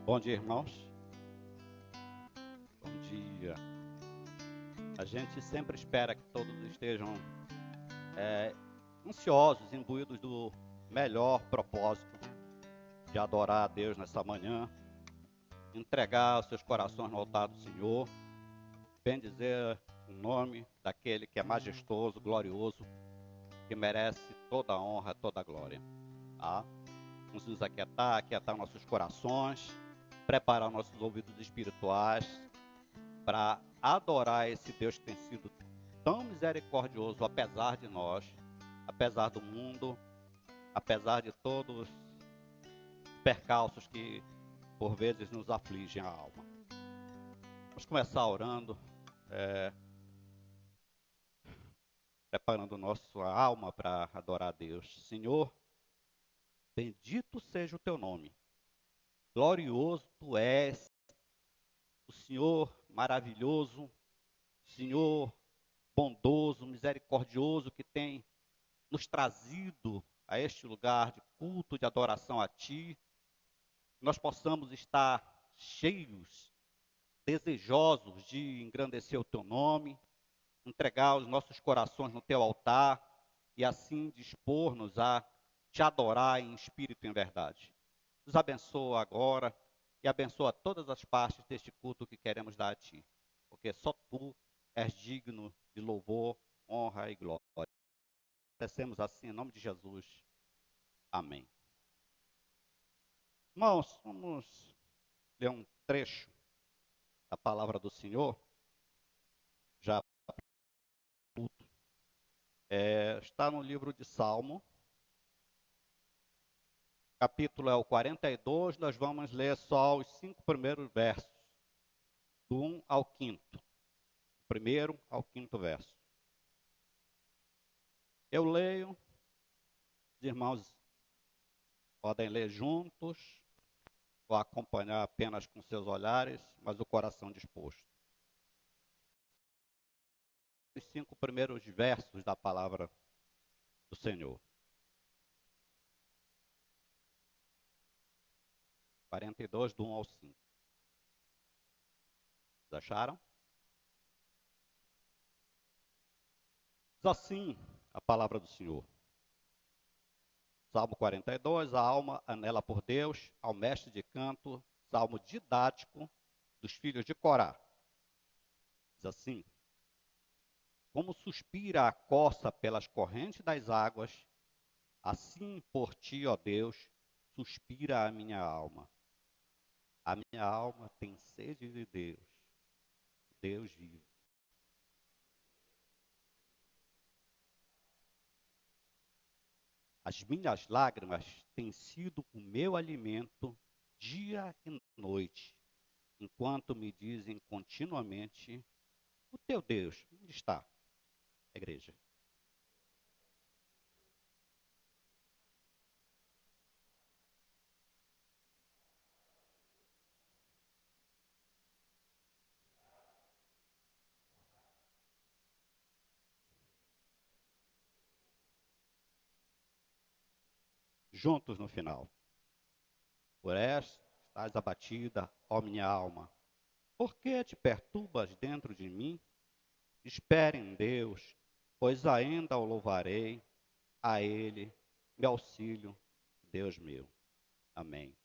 Bom dia, irmãos. Bom dia. A gente sempre espera que todos estejam ansiosos, imbuídos do melhor propósito de adorar a Deus nessa manhã, entregar os seus corações no altar do Senhor, bendizer o nome daquele que é majestoso, glorioso, que merece toda a honra, toda a glória. Tá? Vamos nos aquietar nossos corações, preparar nossos ouvidos espirituais para adorar esse Deus que tem sido tão misericordioso, apesar de nós, apesar do mundo, apesar de todos os percalços que por vezes nos afligem a alma. Vamos começar orando, preparando nossa alma para adorar a Deus. Senhor, bendito seja o teu nome, glorioso tu és, o Senhor maravilhoso, Senhor bondoso, misericordioso, que tem nos trazido a este lugar de culto, de adoração a Ti. Nós possamos estar cheios, desejosos de engrandecer o Teu nome, entregar os nossos corações no Teu altar e assim dispor-nos a Te adorar em espírito e em verdade. Nos abençoa agora e abençoa todas as partes deste culto que queremos dar a Ti, porque só Tu és digno de louvor, honra e glória. Agradecemos assim em nome de Jesus. Amém. Irmãos, vamos ler um trecho da palavra do Senhor. Já está no livro de Salmo. Capítulo é o 42. Nós vamos ler só os 5 primeiros versos, do 1 ao 5º. Primeiro ao 5º verso. Eu leio, os irmãos podem ler juntos, ou acompanhar apenas com seus olhares, mas o coração disposto. Os 5 primeiros versos da palavra do Senhor. 42, do 1 ao 5. Vocês acharam? Diz assim a palavra do Senhor. Salmo 42, a alma anela por Deus, ao mestre de canto, salmo didático dos filhos de Corá. Diz assim: como suspira a corça pelas correntes das águas, assim por ti, ó Deus, suspira a minha alma. A minha alma tem sede de Deus, Deus vivo. As minhas lágrimas têm sido o meu alimento dia e noite, enquanto me dizem continuamente: o teu Deus, onde está? Igreja. Juntos no final. Por esta estás abatida, ó minha alma. Por que te perturbas dentro de mim? Espere em Deus, pois ainda o louvarei, a Ele, meu auxílio, Deus meu. Amém.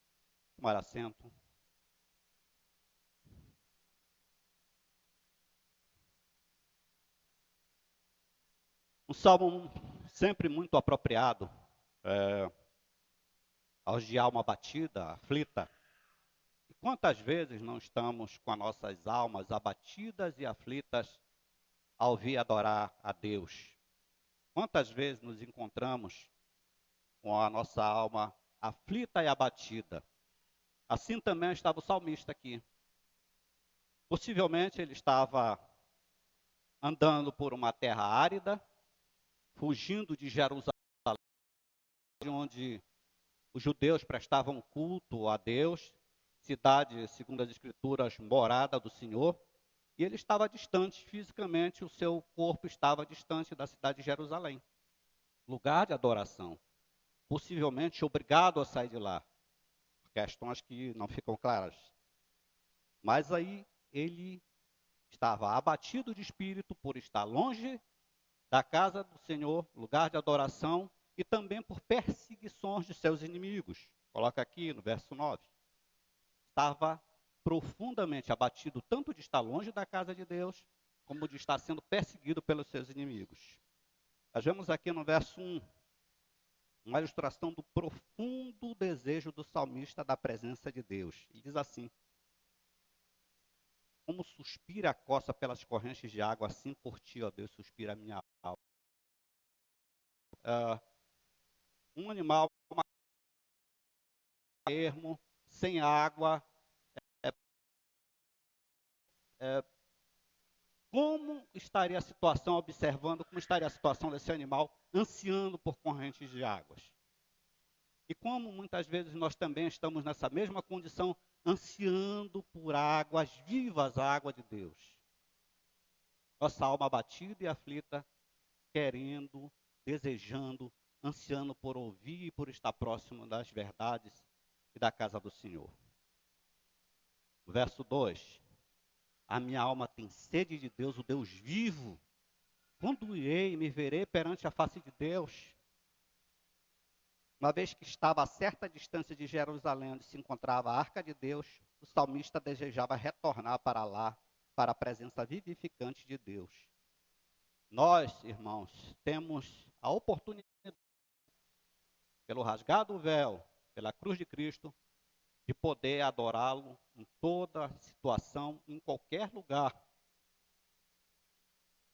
Tomar assento. Um salmo sempre muito apropriado aos de alma abatida, aflita. E quantas vezes não estamos com as nossas almas abatidas e aflitas ao vir adorar a Deus? Quantas vezes nos encontramos com a nossa alma aflita e abatida? Assim também estava o salmista aqui. Possivelmente ele estava andando por uma terra árida, fugindo de Jerusalém, onde os judeus prestavam culto a Deus, cidade, segundo as Escrituras, morada do Senhor, e ele estava distante fisicamente, o seu corpo estava distante da cidade de Jerusalém, lugar de adoração, possivelmente obrigado a sair de lá, questões que não ficam claras. Mas aí ele estava abatido de espírito por estar longe da casa do Senhor, lugar de adoração, e também por perseguições de seus inimigos. Coloca aqui no verso 9. Estava profundamente abatido tanto de estar longe da casa de Deus, como de estar sendo perseguido pelos seus inimigos. Nós vemos aqui no verso 1, uma ilustração do profundo desejo do salmista da presença de Deus. Ele diz assim: como suspira a costa pelas correntes de água, assim por ti, ó Deus, suspira a minha alma. Um animal ermo, sem água, como estaria a situação, observando como estaria a situação desse animal ansiando por correntes de águas? E como muitas vezes nós também estamos nessa mesma condição, ansiando por águas vivas, a água de Deus. Nossa alma abatida e aflita, querendo, desejando, ansiando por ouvir e por estar próximo das verdades e da casa do Senhor. Verso 2. A minha alma tem sede de Deus, o Deus vivo. Quando irei e me verei perante a face de Deus? Uma vez que estava a certa distância de Jerusalém, onde se encontrava a arca de Deus, o salmista desejava retornar para lá, para a presença vivificante de Deus. Nós, irmãos, temos a oportunidade, pelo rasgado véu, pela cruz de Cristo, de poder adorá-lo em toda situação, em qualquer lugar.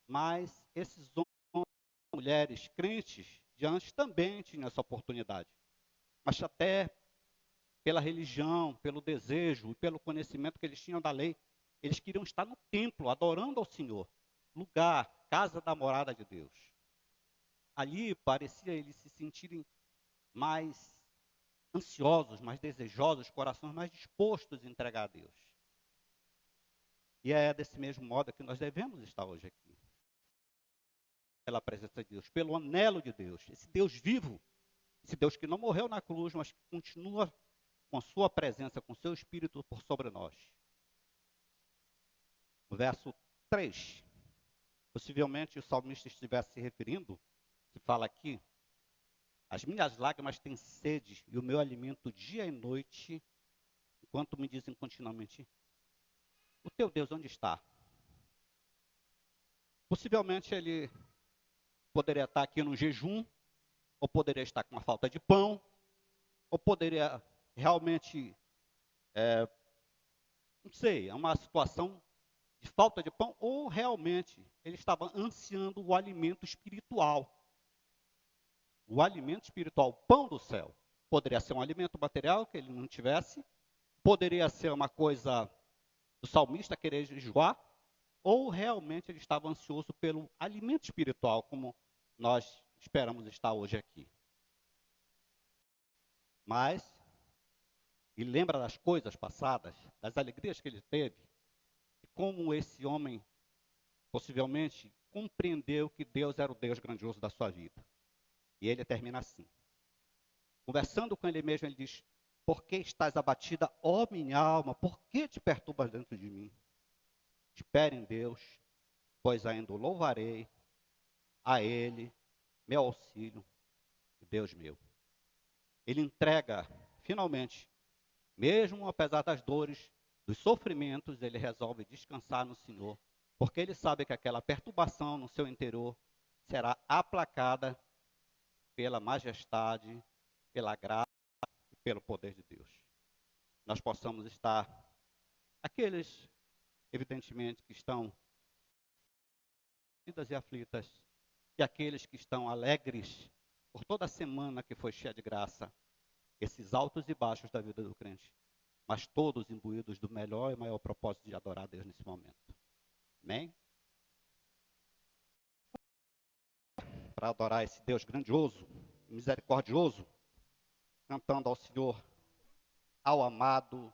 Mas esses homens e mulheres crentes de antes também tinham essa oportunidade. Mas até pela religião, pelo desejo e pelo conhecimento que eles tinham da lei, eles queriam estar no templo, adorando ao Senhor. Lugar, casa da morada de Deus. Ali parecia eles se sentirem mais ansiosos, mais desejosos, corações mais dispostos a entregar a Deus. E é desse mesmo modo que nós devemos estar hoje aqui. Pela presença de Deus, pelo anelo de Deus, esse Deus vivo, esse Deus que não morreu na cruz, mas que continua com sua presença, com seu Espírito por sobre nós. No verso 3, possivelmente o salmista estivesse se referindo, se fala aqui, as minhas lágrimas têm sede e o meu alimento dia e noite, enquanto me dizem continuamente, o teu Deus onde está? Possivelmente ele poderia estar aqui no jejum, ou poderia estar com uma falta de pão, ou poderia realmente, não sei, é uma situação de falta de pão, ou realmente ele estava ansiando o alimento espiritual. O alimento espiritual, o pão do céu. Poderia ser um alimento material que ele não tivesse, poderia ser uma coisa do salmista querer jejuar, ou realmente ele estava ansioso pelo alimento espiritual, como nós esperamos estar hoje aqui. Mas, e lembra das coisas passadas, das alegrias que ele teve, e como esse homem possivelmente compreendeu que Deus era o Deus grandioso da sua vida. E ele termina assim. Conversando com ele mesmo, ele diz, por que estás abatida, ó minha alma? Por que te perturbas dentro de mim? Espere em Deus, pois ainda o louvarei, a Ele, meu auxílio, Deus meu. Ele entrega, finalmente, mesmo apesar das dores, dos sofrimentos, ele resolve descansar no Senhor, porque ele sabe que aquela perturbação no seu interior será aplacada pela majestade, pela graça e pelo poder de Deus. Nós possamos estar, aqueles, evidentemente, que estão e aflitas, e aqueles que estão alegres por toda a semana que foi cheia de graça, esses altos e baixos da vida do crente, mas todos imbuídos do melhor e maior propósito de adorar a Deus nesse momento. Amém? Para adorar esse Deus grandioso, misericordioso, cantando ao Senhor, ao amado,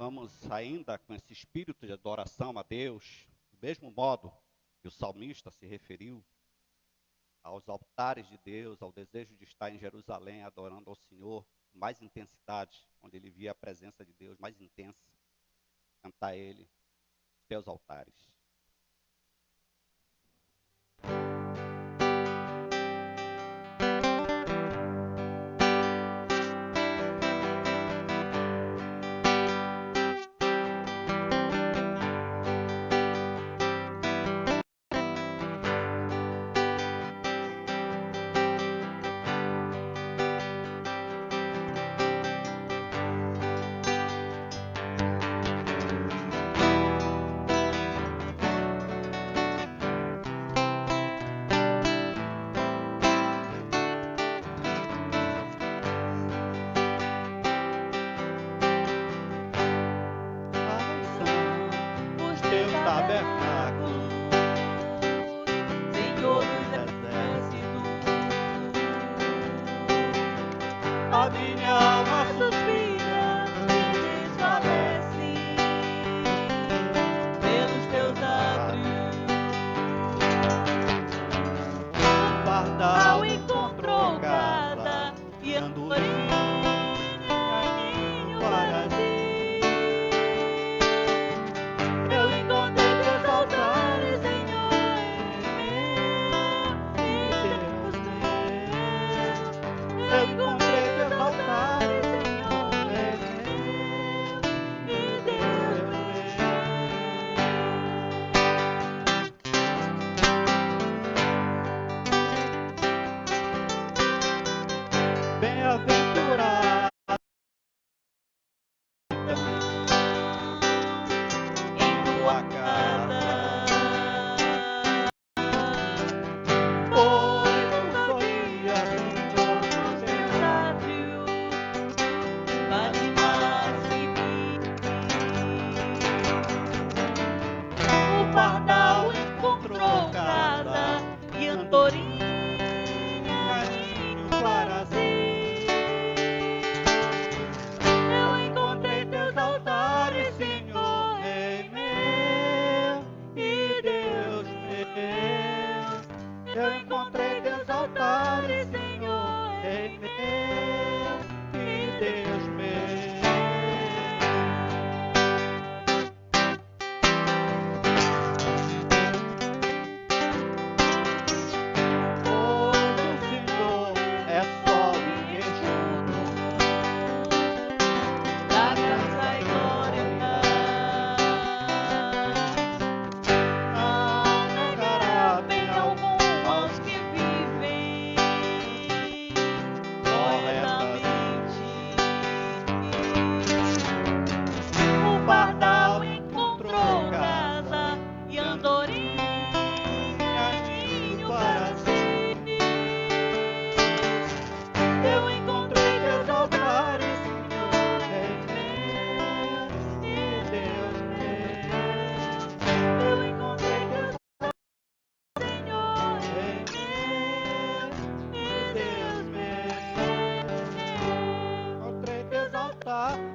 Vamos ainda com esse espírito de adoração a Deus, do mesmo modo que o salmista se referiu aos altares de Deus, ao desejo de estar em Jerusalém adorando ao Senhor com mais intensidade, onde ele via a presença de Deus mais intensa, cantar a Ele os teus altares.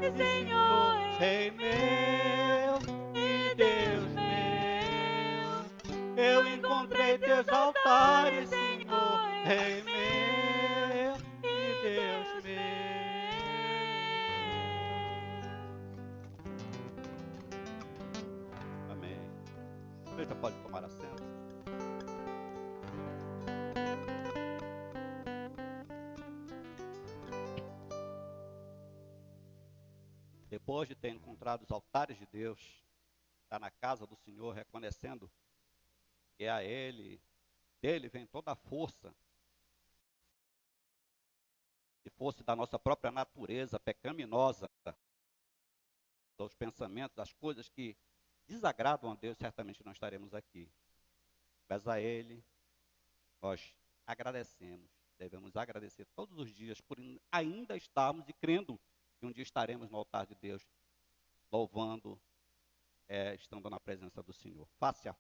Sim, Senhor, Rei meu e Deus meu. Eu encontrei teus altares, Senhor, Rei meu e Deus meu. Amém. Você pode tomar assento. Depois de ter encontrado os altares de Deus, está na casa do Senhor, reconhecendo que a Ele, dele vem toda a força, se fosse da nossa própria natureza pecaminosa, dos pensamentos, das coisas que desagradam a Deus, certamente não estaremos aqui. Mas a Ele, nós agradecemos, devemos agradecer todos os dias por ainda estarmos e crendo que um dia estaremos no altar de Deus, louvando, estando na presença do Senhor. Face a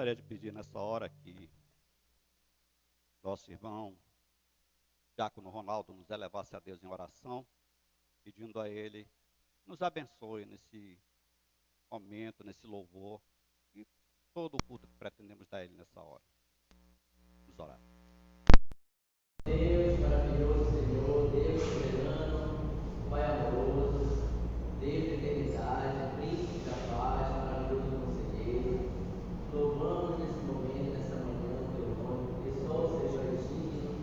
gostaria de pedir nessa hora que nosso irmão Diácono Ronaldo nos elevasse a Deus em oração, pedindo a Ele nos abençoe nesse momento, nesse louvor e todo o culto que pretendemos dar a Ele nessa hora. Vamos orar. Deus maravilhoso, Senhor, Deus soberano, Pai amoroso, Deus de eternidade, Príncipe da paz, maravilhoso conselheiro, louvamos nesse momento, nessa manhã, o teu nome, porque só o Senhor é digno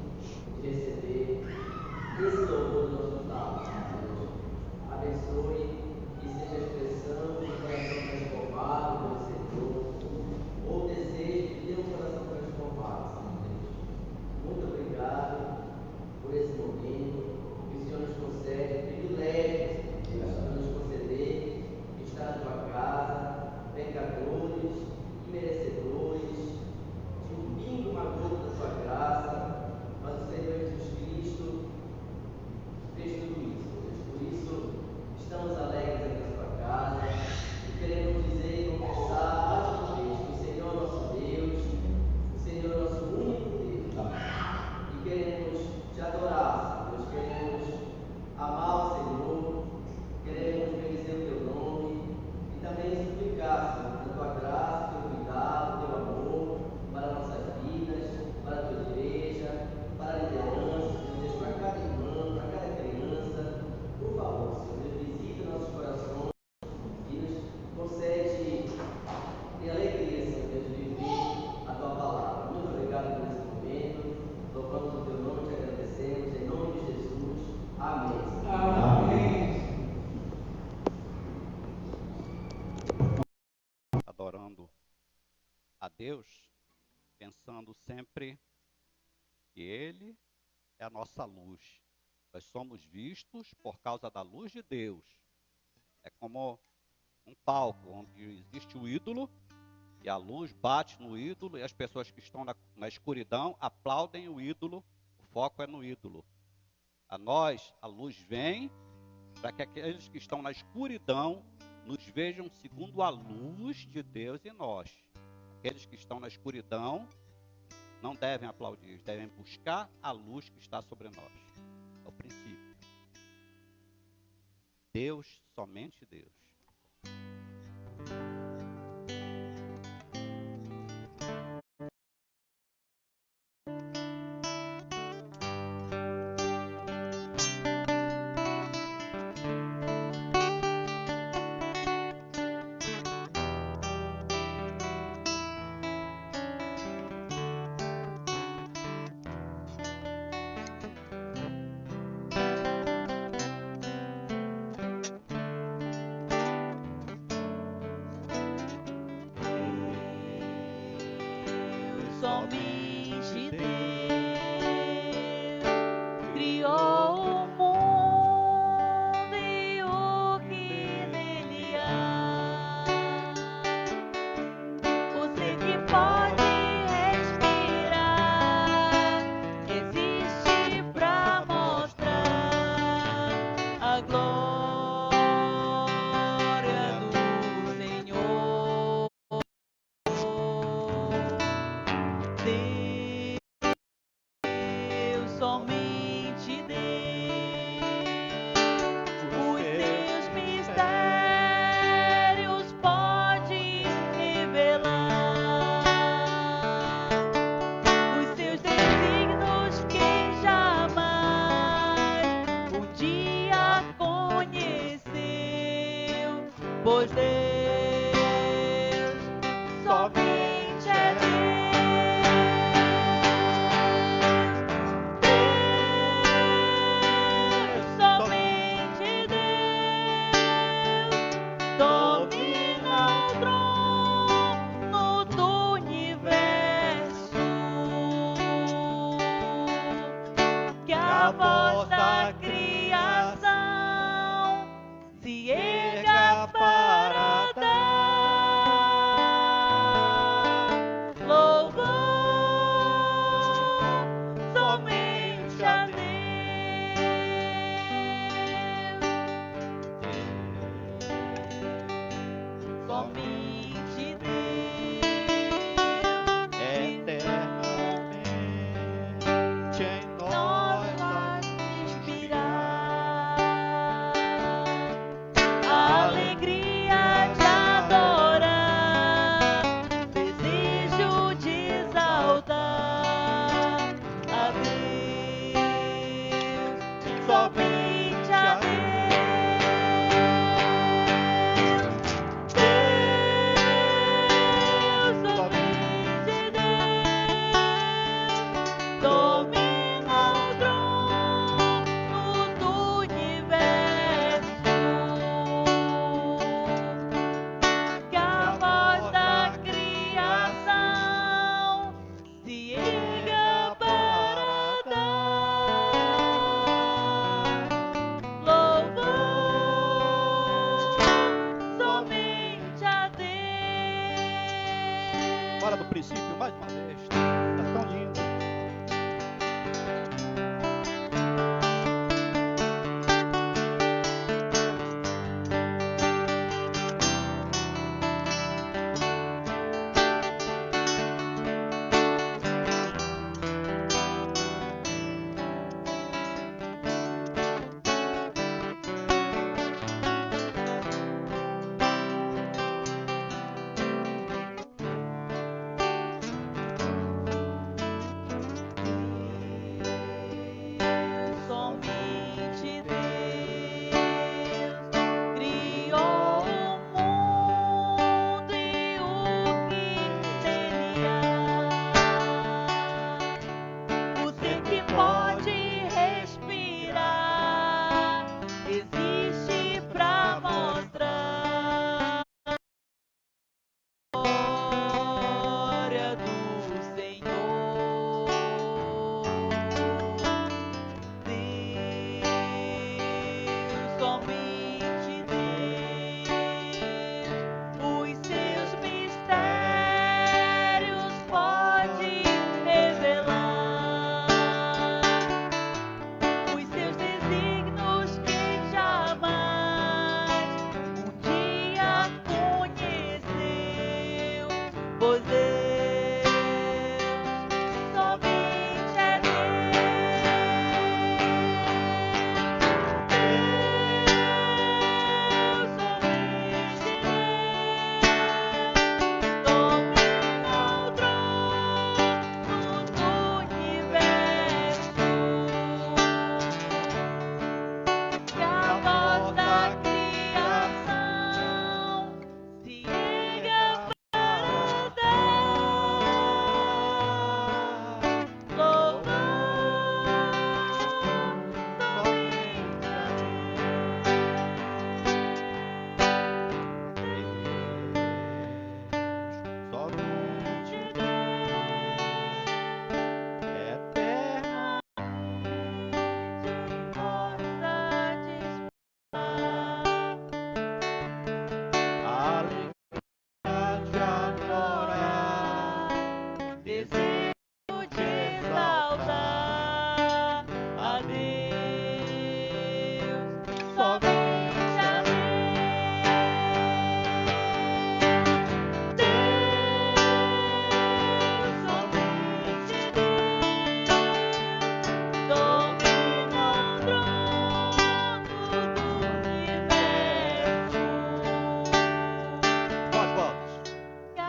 de receber esse louvor dos nossos lábios, Deus. Abençoe que seja a expressão de um coração transformado pelo Senhor, ou o desejo de ter um coração transformado, Senhor Deus. Muito obrigado a Deus pensando sempre que Ele é a nossa luz. Nós somos vistos por causa da luz de Deus. É como um palco onde existe o ídolo e a luz bate no ídolo e as pessoas que estão na escuridão aplaudem o ídolo. O foco é no ídolo. A nós, a luz vem para que aqueles que estão na escuridão nos vejam segundo a luz de Deus em nós. Aqueles que estão na escuridão não devem aplaudir, devem buscar a luz que está sobre nós. É o princípio. Deus, somente Deus. Somente Deus criou o mundo e o que nele há. O ser que pode respirar existe pra mostrar a glória do Senhor. Deus, somente Deus, os seus mistérios pode revelar, os seus desígnios quem jamais um dia conheceu, pois Deus somente é Deus. Somente Deus domina o trono do universo. Que a voz da criação se erga para dar louvor somente a Deus. Somente Deus Eternamente em nós nós faz respirar a alegria de adorar, desejo de exaltar a Deus, somente a Deus. Deus, somente Deus domina o trono do universo. Que a voz da criação se erga para dar louvor somente a Deus. Fora do princípio, mais uma vez. Está tão lindo.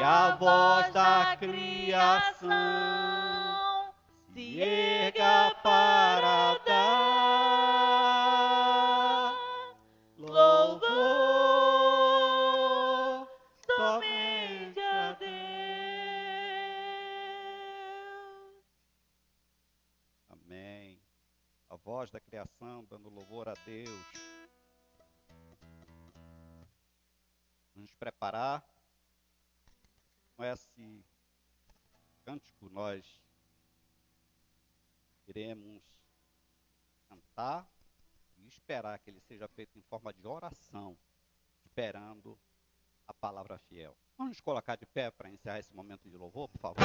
que a voz da criação se erga para dar louvor somente a Deus. Amém. A voz da criação dando louvor a Deus. Vamos preparar. Com esse cântico nós iremos cantar e esperar que ele seja feito em forma de oração, esperando a palavra fiel. Vamos nos colocar de pé para encerrar esse momento de louvor, por favor.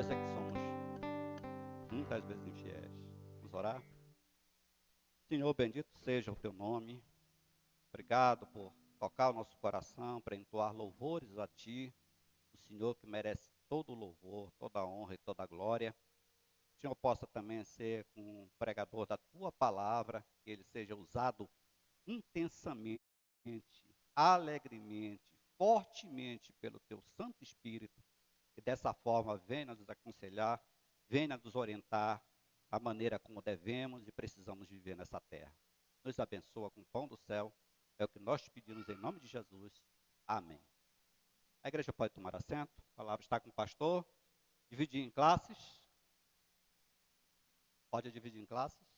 nós é que somos muitas vezes infiéis. Vamos orar? Senhor, bendito seja o teu nome. Obrigado por tocar o nosso coração, para entoar louvores a ti, o Senhor que merece todo o louvor, toda a honra e toda a glória. Que o Senhor possa também ser um pregador da tua palavra, que ele seja usado intensamente, alegremente, fortemente pelo teu Santo Espírito, que dessa forma venha nos aconselhar, venha nos orientar a maneira como devemos e precisamos viver nessa terra. Nos abençoa com o pão do céu, é o que nós te pedimos em nome de Jesus. Amém. A igreja pode tomar assento, a palavra está com o pastor. Dividir em classes. Pode dividir em classes.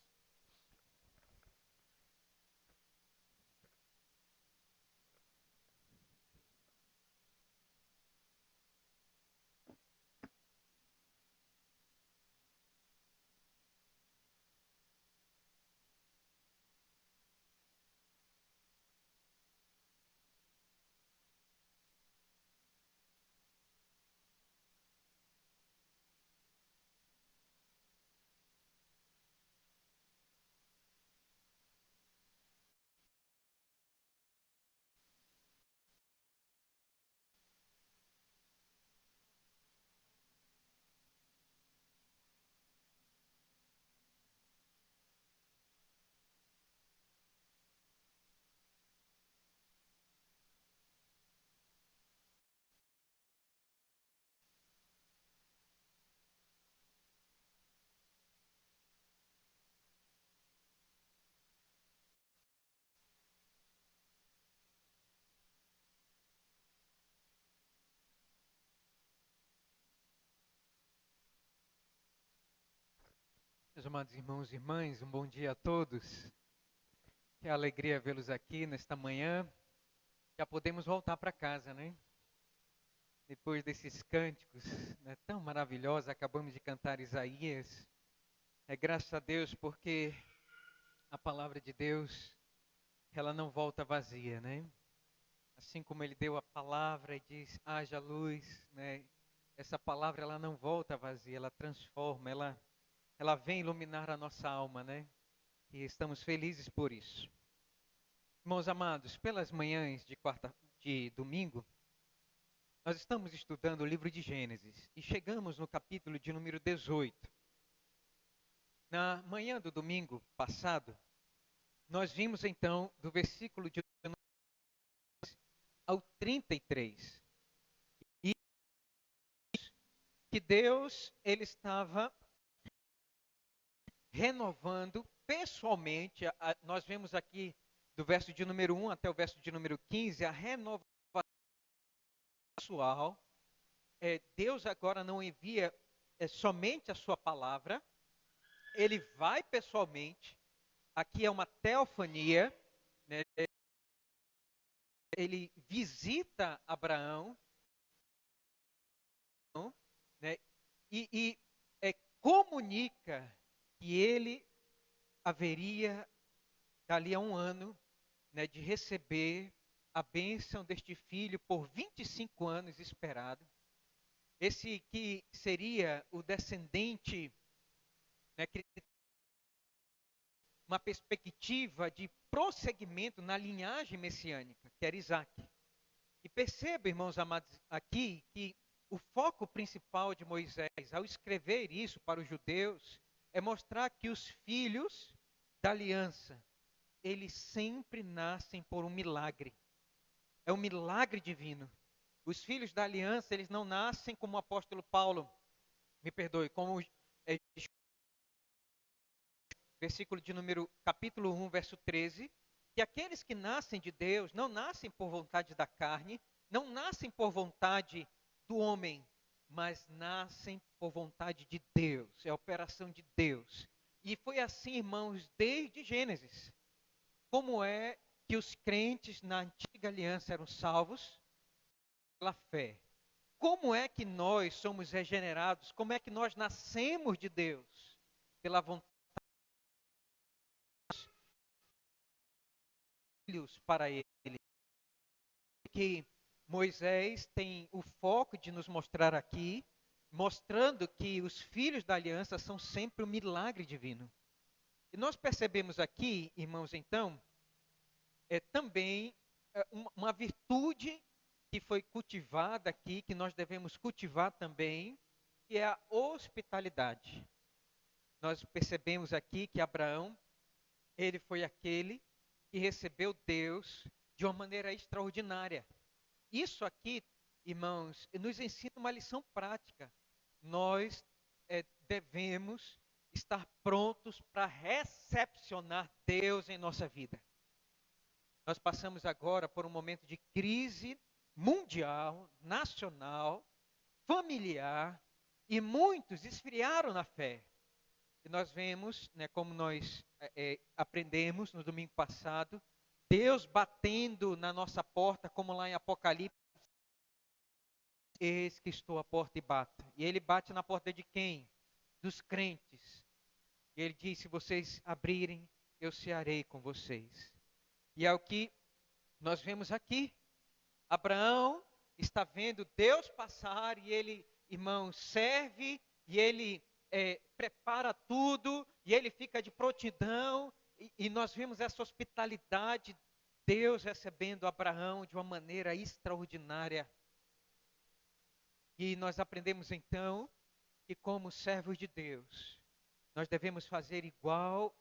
Meus amados irmãos e irmãs, um bom dia a todos. Que alegria vê-los aqui nesta manhã. Já podemos voltar para casa, né? Depois desses cânticos, né, tão maravilhosos, acabamos de cantar Isaías. Graças a Deus porque a palavra de Deus, ela não volta vazia, né? Assim como Ele deu a palavra e diz, haja luz, né? Essa palavra, ela não volta vazia, ela transforma, ela vem iluminar a nossa alma, né? E estamos felizes por isso. Irmãos amados, pelas manhãs de domingo, nós estamos estudando o livro de Gênesis e chegamos no capítulo de número 18. Na manhã do domingo passado, nós vimos então do versículo de ao 33. E que Deus, ele estava renovando pessoalmente, nós vemos aqui do verso de número 1 até o verso de número 15, a renovação pessoal. Deus agora não envia somente a sua palavra, ele vai pessoalmente. Aqui é uma teofania, né? Ele visita Abraão, né? e comunica que ele haveria, dali a um ano, né, de receber a bênção deste filho por 25 anos esperado. Esse que seria o descendente, né, uma perspectiva de prosseguimento na linhagem messiânica, que era Isaac. E perceba, irmãos amados, aqui que o foco principal de Moisés, ao escrever isso para os judeus, é mostrar que os filhos da aliança, eles sempre nascem por um milagre. É um milagre divino. Os filhos da aliança, eles não nascem como o apóstolo Paulo, me perdoe, como versículo de número, capítulo 1, verso 13, que aqueles que nascem de Deus não nascem por vontade da carne, não nascem por vontade do homem, mas nascem por vontade de Deus, é a operação de Deus. E foi assim, irmãos, desde Gênesis. Como é que os crentes na antiga aliança eram salvos? Pela fé. Como é que nós somos regenerados? Como é que nós nascemos de Deus? Pela vontade de Deus para Ele. Que Moisés tem o foco de nos mostrar aqui mostrando que os filhos da aliança são sempre um milagre divino. E nós percebemos aqui, irmãos, então, também uma virtude que foi cultivada aqui, que nós devemos cultivar também, que é a hospitalidade. Nós percebemos aqui que Abraão, ele foi aquele que recebeu Deus de uma maneira extraordinária. Isso aqui, irmãos, nos ensina uma lição prática. Nós devemos estar prontos para recepcionar Deus em nossa vida. Nós passamos agora por um momento de crise mundial, nacional, familiar, e muitos esfriaram na fé. E nós vemos, né, como nós aprendemos no domingo passado, Deus batendo na nossa porta, como lá em Apocalipse. Eis que estou à porta e bato. E ele bate na porta de quem? Dos crentes. E ele diz, se vocês abrirem, eu cearei com vocês. E é o que nós vemos aqui. Abraão está vendo Deus passar e ele, irmãos, serve e ele prepara tudo e ele fica de prontidão. E nós vimos essa hospitalidade, Deus recebendo Abraão de uma maneira extraordinária. E nós aprendemos então que como servos de Deus, nós devemos fazer igual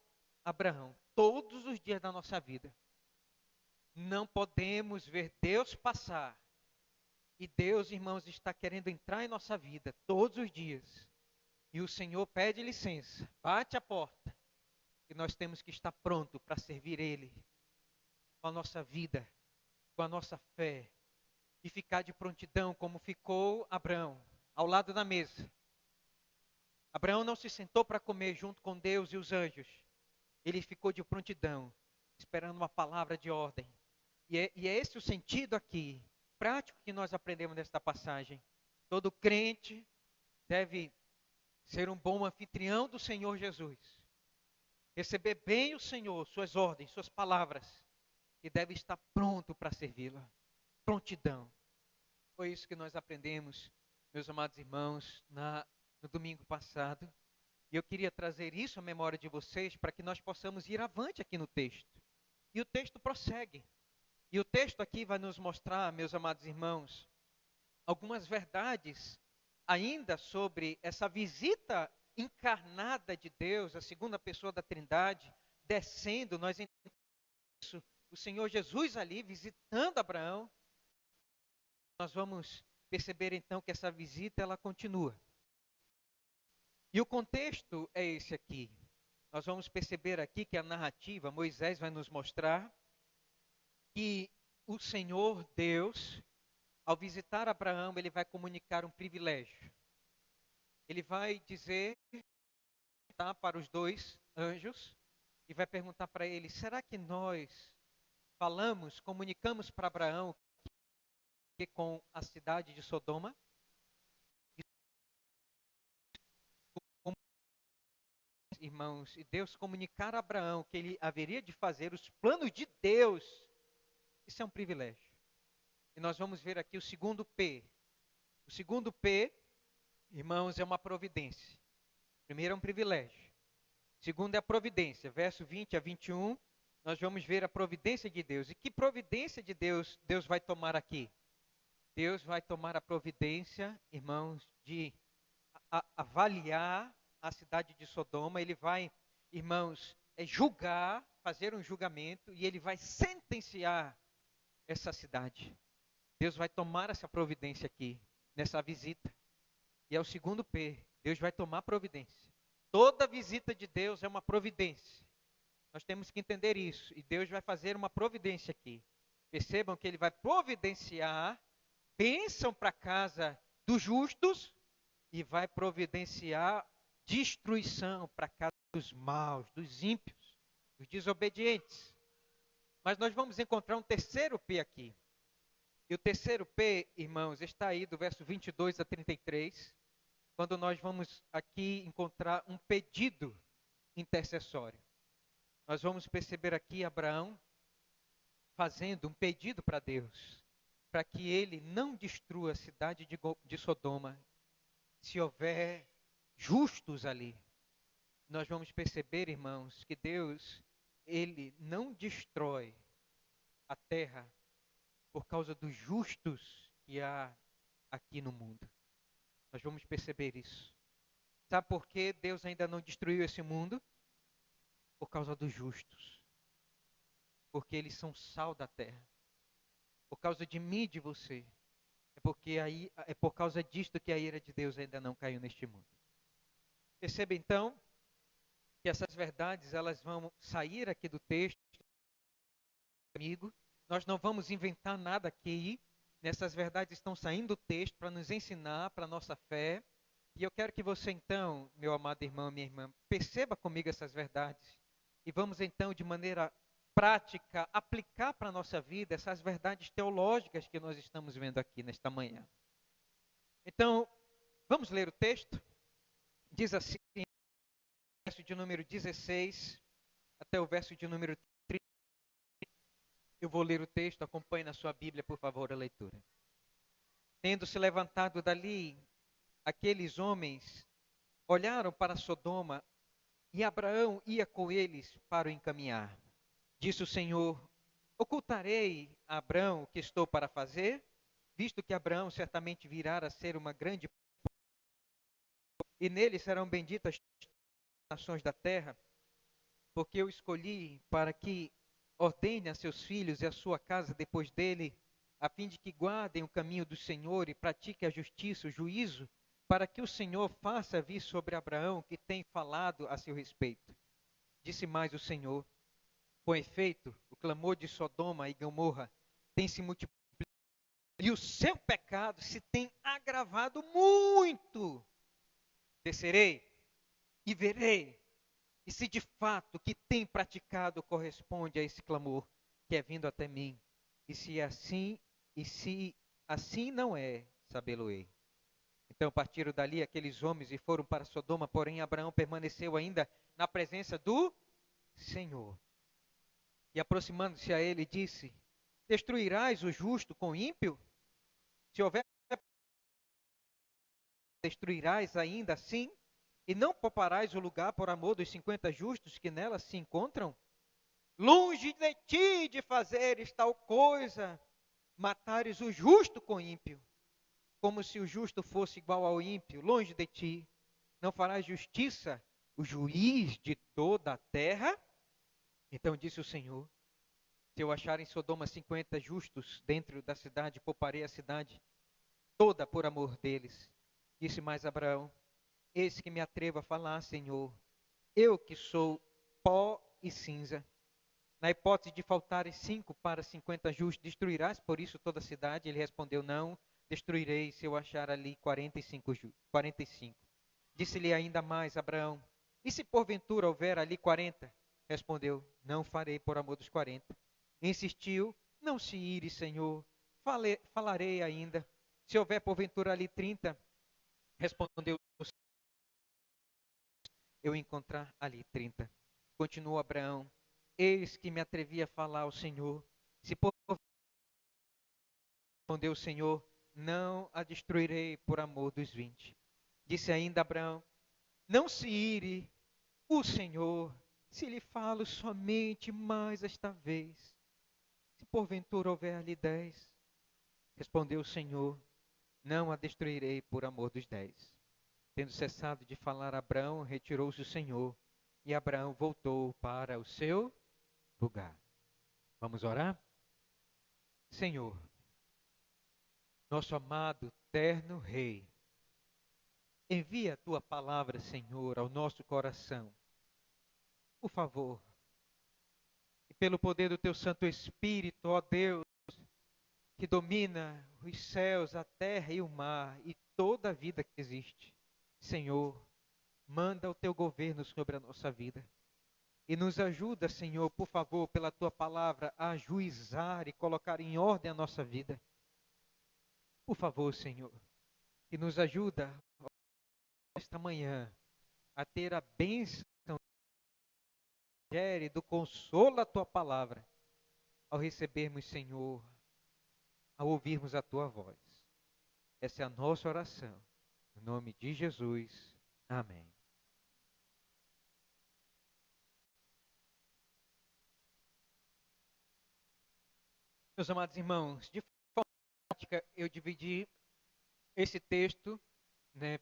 a Abraão, todos os dias da nossa vida. Não podemos ver Deus passar. E Deus, irmãos, está querendo entrar em nossa vida todos os dias. E o Senhor pede licença, bate a porta. E nós temos que estar pronto para servir Ele com a nossa vida, com a nossa fé. E ficar de prontidão como ficou Abraão, ao lado da mesa. Abraão não se sentou para comer junto com Deus e os anjos. Ele ficou de prontidão, esperando uma palavra de ordem. E é esse o sentido aqui, prático, que nós aprendemos nesta passagem. Todo crente deve ser um bom anfitrião do Senhor Jesus. Receber bem o Senhor, suas ordens, suas palavras. E deve estar pronto para servi-la. Prontidão. Foi isso que nós aprendemos, meus amados irmãos, no domingo passado. E eu queria trazer isso à memória de vocês para que nós possamos ir avante aqui no texto. E o texto prossegue. E o texto aqui vai nos mostrar, meus amados irmãos, algumas verdades ainda sobre essa visita encarnada de Deus, a segunda pessoa da Trindade, descendo. Nós entendemos isso, o Senhor Jesus ali visitando Abraão. Nós vamos perceber então que essa visita ela continua. E o contexto é esse aqui. Nós vamos perceber aqui que a narrativa, Moisés vai nos mostrar que o Senhor Deus, ao visitar Abraão, ele vai comunicar um privilégio. Ele vai dizer para os dois anjos e vai perguntar para ele: será que nós comunicamos para Abraão que com a cidade de Sodoma? Irmãos, e Deus comunicar a Abraão que ele haveria de fazer os planos de Deus, isso é um privilégio. E nós vamos ver aqui o segundo P. O segundo P, irmãos, é uma providência. Primeiro é um privilégio. Segundo é a providência. Verso 20 a 21, nós vamos ver a providência de Deus. E que providência de Deus vai tomar aqui? Deus vai tomar a providência, irmãos, de avaliar a cidade de Sodoma. Ele vai, irmãos, julgar, fazer um julgamento, e ele vai sentenciar essa cidade. Deus vai tomar essa providência aqui, nessa visita. E é o segundo P, Deus vai tomar providência. Toda visita de Deus é uma providência. Nós temos que entender isso. E Deus vai fazer uma providência aqui. Percebam que ele vai providenciar bênção para a casa dos justos e vai providenciar destruição para a casa dos maus, dos ímpios, dos desobedientes. Mas nós vamos encontrar um terceiro P aqui. E o terceiro P, irmãos, está aí do verso 22 a 33, quando nós vamos aqui encontrar um pedido intercessório. Nós vamos perceber aqui Abraão fazendo um pedido para Deus, para que ele não destrua a cidade de Sodoma se houver justos ali. Nós vamos perceber, irmãos, que Deus, Ele não destrói a terra por causa dos justos que há aqui no mundo. Nós vamos perceber isso. Sabe por que Deus ainda não destruiu esse mundo? Por causa dos justos. Porque eles são sal da terra. Por causa de mim e de você. É por causa disto que a ira de Deus ainda não caiu neste mundo. Perceba então que essas verdades elas vão sair aqui do texto, amigo. Nós não vamos inventar nada aqui. Nessas verdades estão saindo do texto para nos ensinar para a nossa fé. E eu quero que você então, meu amado irmão, minha irmã, perceba comigo essas verdades. E vamos então, de maneira prática, aplicar para a nossa vida essas verdades teológicas que nós estamos vendo aqui nesta manhã. Então, vamos ler o texto? Diz assim, verso de número 16 até o verso de número 30. Eu vou ler o texto, acompanhe na sua Bíblia, por favor, a leitura. Tendo se levantado dali, aqueles homens olharam para Sodoma e Abraão ia com eles para o encaminhar. Disse o Senhor: ocultarei a Abraão o que estou para fazer, visto que Abraão certamente virá a ser uma grande e nele serão benditas as nações da terra, porque eu escolhi para que ordene a seus filhos e a sua casa depois dele, a fim de que guardem o caminho do Senhor e pratiquem a justiça, o juízo, para que o Senhor faça vir sobre Abraão que tem falado a seu respeito. Disse mais o Senhor: com efeito, o clamor de Sodoma e Gomorra tem se multiplicado e o seu pecado se tem agravado muito. Descerei e verei, e se de fato o que tem praticado corresponde a esse clamor que é vindo até mim, e se assim não é, sabê-lo-ei. Então partiram dali aqueles homens e foram para Sodoma, porém Abraão permaneceu ainda na presença do Senhor. E aproximando-se a ele, disse: destruirás o justo com o ímpio? Se houver, destruirás ainda assim? E não pouparás o lugar por amor dos 50 justos que nela se encontram? Longe de ti de fazeres tal coisa, matares o justo com o ímpio, como se o justo fosse igual ao ímpio. Longe de ti, não farás justiça, o juiz de toda a terra? Então disse o Senhor: se eu achar em Sodoma 50 justos dentro da cidade, pouparei a cidade toda por amor deles. Disse mais Abraão: eis que me atrevo a falar, Senhor, eu que sou pó e cinza. Na hipótese de faltarem 5 para 50 justos, destruirás por isso toda a cidade? Ele respondeu: não, destruirei se eu achar ali 45 justos. 45. Disse-lhe ainda mais Abraão: e se porventura houver ali 40? Respondeu: não farei por amor dos 40. Insistiu: não se ire, Senhor, falarei ainda. Se houver porventura ali 30, respondeu: eu encontrar ali 30. Continuou Abraão: eis que me atrevi a falar ao Senhor. Se respondeu o Senhor: não a destruirei por amor dos 20. Disse ainda Abraão: não se ire o Senhor, se lhe falo somente mais esta vez. Se porventura houver ali 10, respondeu o Senhor: não a destruirei por amor dos 10. Tendo cessado de falar Abraão, retirou-se o Senhor, e Abraão voltou para o seu lugar. Vamos orar? Senhor, nosso amado, eterno Rei, envia a tua palavra, Senhor, ao nosso coração. Por favor, e pelo poder do teu Santo Espírito, ó Deus, que domina os céus, a terra e o mar e toda a vida que existe, Senhor, manda o teu governo sobre a nossa vida. E nos ajuda, Senhor, por favor, pela tua palavra, a ajuizar e colocar em ordem a nossa vida. Por favor, Senhor, e nos ajuda esta manhã a ter a bênção do consolo da tua palavra, ao recebermos, Senhor, ao ouvirmos a tua voz. Essa é a nossa oração, no No nome de Jesus. Amém. Meus amados irmãos, de forma prática, eu dividi esse texto, né,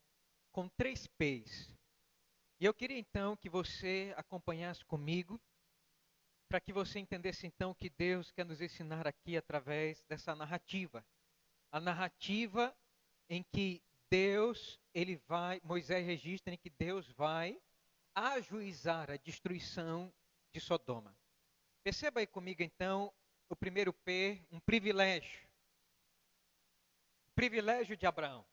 com 3 P's. E eu queria então que você acompanhasse comigo, para que você entendesse então o que Deus quer nos ensinar aqui através dessa narrativa. A narrativa em que Moisés registra em que Deus vai ajuizar a destruição de Sodoma. Perceba aí comigo então o primeiro P, um privilégio. Privilégio de Abraão.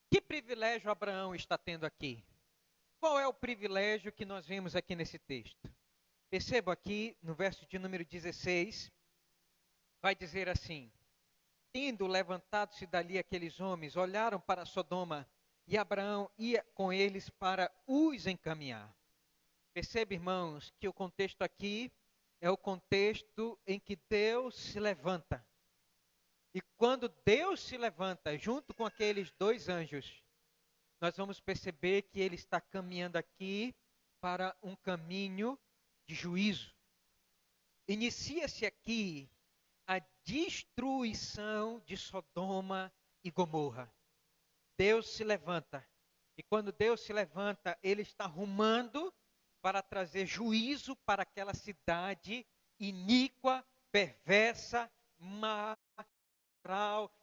Que privilégio Abraão está tendo aqui? Qual é o privilégio que nós vemos aqui nesse texto? Perceba aqui no verso de número 16, vai dizer assim: tendo levantado-se dali aqueles homens, olharam para Sodoma, e Abraão ia com eles para os encaminhar. Perceba, irmãos, que o contexto aqui é o contexto em que Deus se levanta. E quando Deus se levanta junto com aqueles 2 anjos, nós vamos perceber que ele está caminhando aqui para um caminho de juízo. Inicia-se aqui a destruição de Sodoma e Gomorra. Deus se levanta. E quando Deus se levanta, ele está rumando para trazer juízo para aquela cidade iníqua, perversa, má,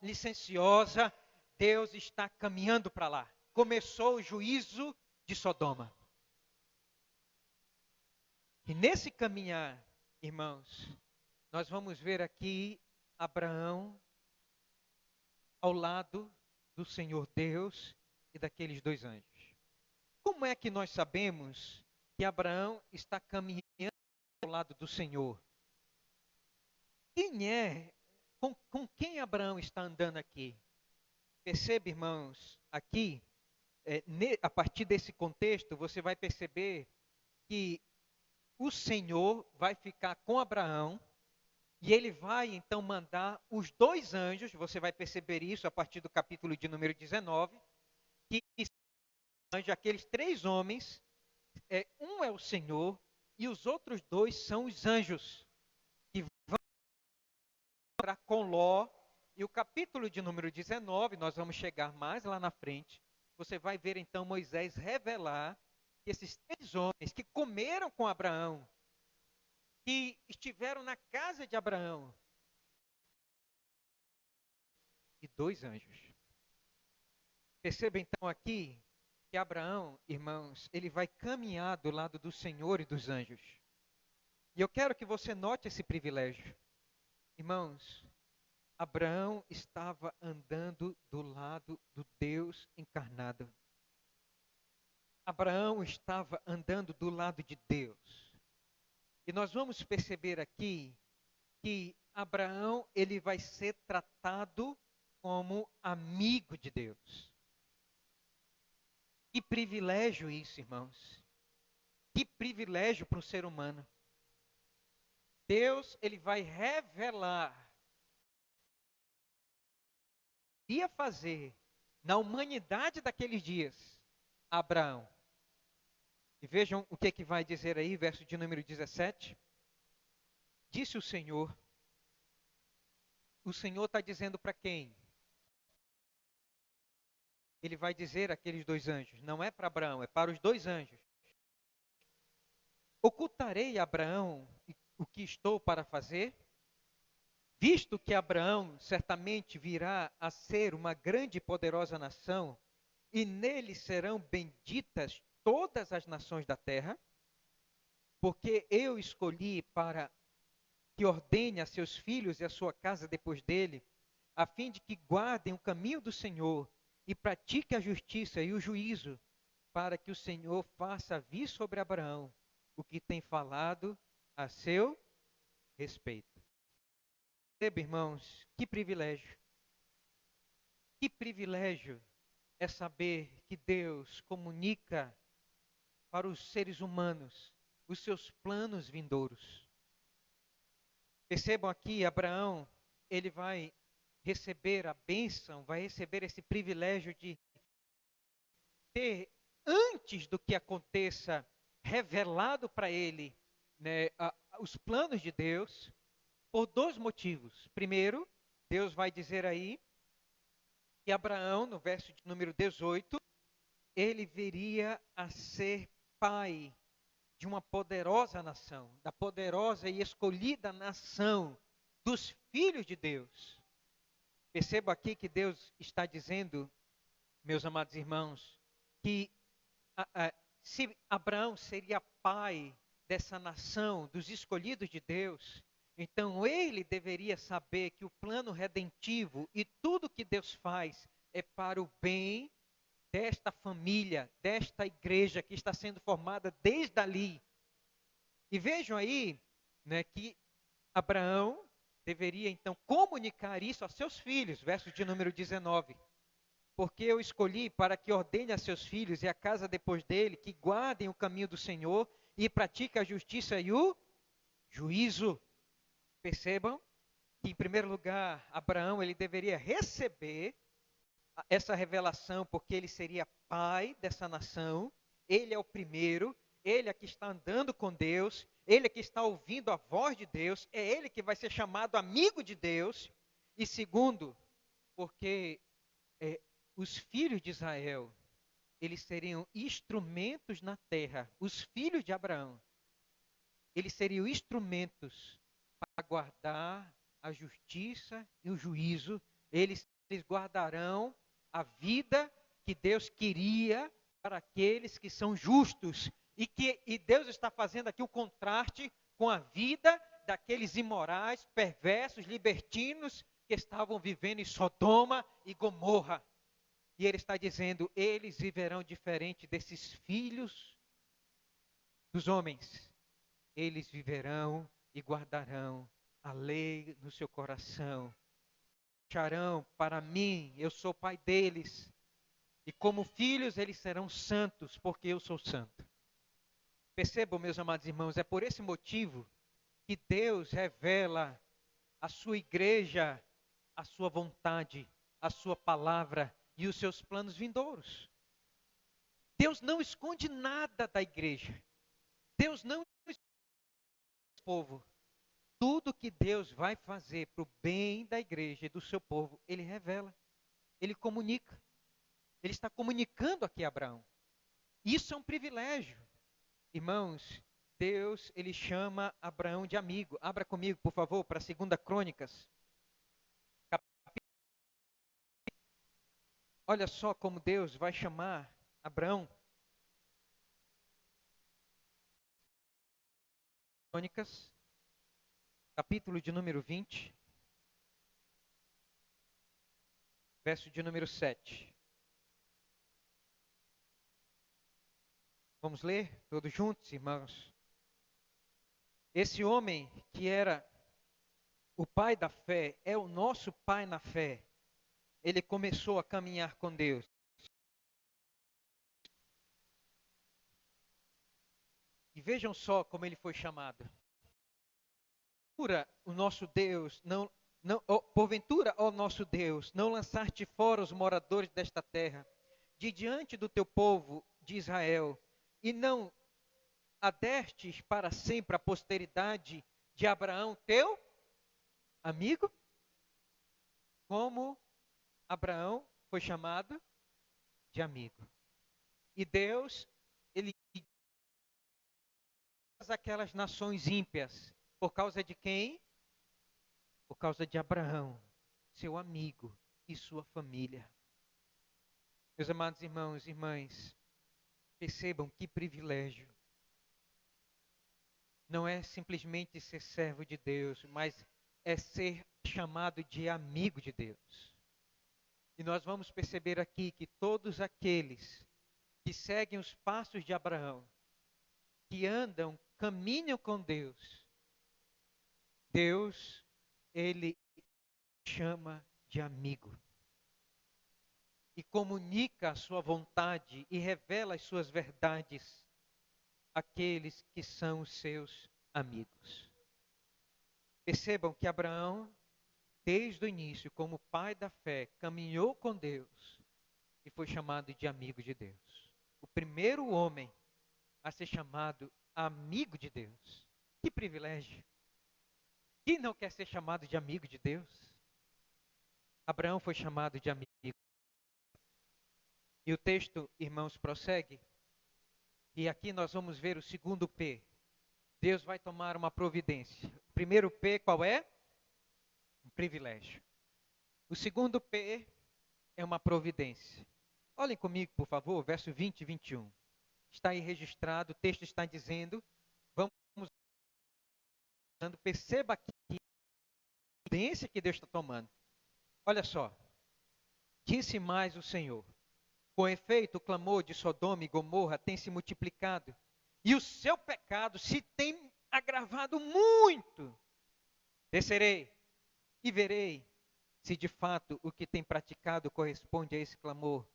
licenciosa. Deus está caminhando para lá. Começou o juízo de Sodoma. E nesse caminhar, irmãos, nós vamos ver aqui Abraão ao lado do Senhor Deus e daqueles 2 anjos. Como é que nós sabemos que Abraão está caminhando ao lado do Senhor? Com quem Abraão está andando aqui? Percebe, irmãos, aqui, a partir desse contexto, você vai perceber que o Senhor vai ficar com Abraão e ele vai então mandar os 2 anjos, você vai perceber isso a partir do capítulo de número 19, que aqueles 3 homens, um é o Senhor e os outros 2 são os anjos, que vão para com Ló. E o capítulo de número 19, nós vamos chegar mais lá na frente, você vai ver então Moisés revelar que esses 3 homens que comeram com Abraão, que estiveram na casa de Abraão, e 2 anjos. Perceba então aqui que Abraão, irmãos, ele vai caminhar do lado do Senhor e dos anjos. E eu quero que você note esse privilégio. Irmãos, Abraão estava andando do lado do Deus encarnado. Abraão estava andando do lado de Deus. E nós vamos perceber aqui que Abraão, ele vai ser tratado como amigo de Deus. Que privilégio isso, irmãos. Que privilégio para um ser humano. Deus, ele vai revelar, ia fazer na humanidade daqueles dias, Abraão. E vejam o que vai dizer aí, verso de número 17. Disse o Senhor está dizendo para quem? Ele vai dizer àqueles 2 anjos, não é para Abraão, é para os 2 anjos. Ocultarei a Abraão o que estou para fazer? Visto que Abraão certamente virá a ser uma grande e poderosa nação, e nele serão benditas todas as nações da terra, porque eu escolhi para que ordene a seus filhos e a sua casa depois dele, a fim de que guardem o caminho do Senhor e pratiquem a justiça e o juízo, para que o Senhor faça vir sobre Abraão o que tem falado a seu respeito. Perceba, irmãos, que privilégio. Que privilégio é saber que Deus comunica para os seres humanos os seus planos vindouros. Percebam aqui, Abraão, ele vai receber a bênção, vai receber esse privilégio de ter, antes do que aconteça, revelado para ele, né, os planos de Deus, por dois motivos. Primeiro, Deus vai dizer aí que Abraão, no verso de número 18, ele viria a ser pai de uma poderosa nação, da poderosa e escolhida nação dos filhos de Deus. Perceba aqui que Deus está dizendo, meus amados irmãos, que se Abraão seria pai dessa nação, dos escolhidos de Deus, então ele deveria saber que o plano redentivo e tudo que Deus faz é para o bem desta família, desta igreja que está sendo formada desde ali. E vejam aí, né, que Abraão deveria então comunicar isso a seus filhos, verso de número 19. Porque eu escolhi para que ordene a seus filhos e a casa depois dele, que guardem o caminho do Senhor e pratiquem a justiça e o juízo. Percebam que, em primeiro lugar, Abraão ele deveria receber essa revelação, porque ele seria pai dessa nação, ele é o primeiro, ele é que está andando com Deus, ele é que está ouvindo a voz de Deus, é ele que vai ser chamado amigo de Deus. E segundo, porque os filhos de Israel, eles seriam instrumentos na terra, os filhos de Abraão, eles seriam instrumentos para guardar a justiça e o juízo, eles guardarão a vida que Deus queria para aqueles que são justos. E Deus está fazendo aqui o contraste com a vida daqueles imorais, perversos, libertinos que estavam vivendo em Sodoma e Gomorra. E ele está dizendo, eles viverão diferente desses filhos dos homens. Eles viverão e guardarão a lei no seu coração. Acharão para mim, eu sou pai deles. E como filhos eles serão santos, porque eu sou santo. Percebam, meus amados irmãos, é por esse motivo que Deus revela à sua igreja a sua vontade, a sua palavra e os seus planos vindouros. Deus não esconde nada da igreja. Deus não esconde do povo. Tudo que Deus vai fazer para o bem da igreja e do seu povo, Ele revela. Ele comunica. Ele está comunicando aqui a Abraão. Isso é um privilégio. Irmãos, Deus, Ele chama Abraão de amigo. Abra comigo, por favor, para 2 Crônicas. Olha só como Deus vai chamar Abraão. Crônicas, capítulo de número 20, verso de número 7. Vamos ler todos juntos, irmãos? Esse homem que era o pai da fé, é o nosso pai na fé. Ele começou a caminhar com Deus. E vejam só como ele foi chamado. O nosso Deus, porventura, ó nosso Deus, não lançaste fora os moradores desta terra, de diante do teu povo de Israel, e não adestes para sempre a posteridade de Abraão, teu amigo? Como Abraão foi chamado de amigo. E Deus, Ele aquelas nações ímpias, por causa de quem? Por causa de Abraão, seu amigo e sua família. Meus amados irmãos e irmãs, percebam que privilégio. Não é simplesmente ser servo de Deus, mas é ser chamado de amigo de Deus. E nós vamos perceber aqui que todos aqueles que seguem os passos de Abraão, que andam, caminham com Deus, Deus, Ele chama de amigo. E comunica a sua vontade e revela as suas verdades àqueles que são os seus amigos. Percebam que Abraão, desde o início, como pai da fé, caminhou com Deus. e foi chamado de amigo de Deus. O primeiro homem a ser chamado amigo de Deus. Que privilégio! Quem não quer ser chamado de amigo de Deus? Abraão foi chamado de amigo. E o texto, irmãos, prossegue. E aqui nós vamos ver o segundo P. Deus vai tomar uma providência. O primeiro P qual é? Um privilégio. O segundo P é uma providência. Olhem comigo, por favor, verso 20 e 21. Está aí registrado, o texto está dizendo, vamos, perceba aqui a providência que Deus está tomando. Olha só, disse mais o Senhor, com efeito o clamor de Sodoma e Gomorra tem se multiplicado, e o seu pecado se tem agravado muito. Descerei e verei se de fato o que tem praticado corresponde a esse clamor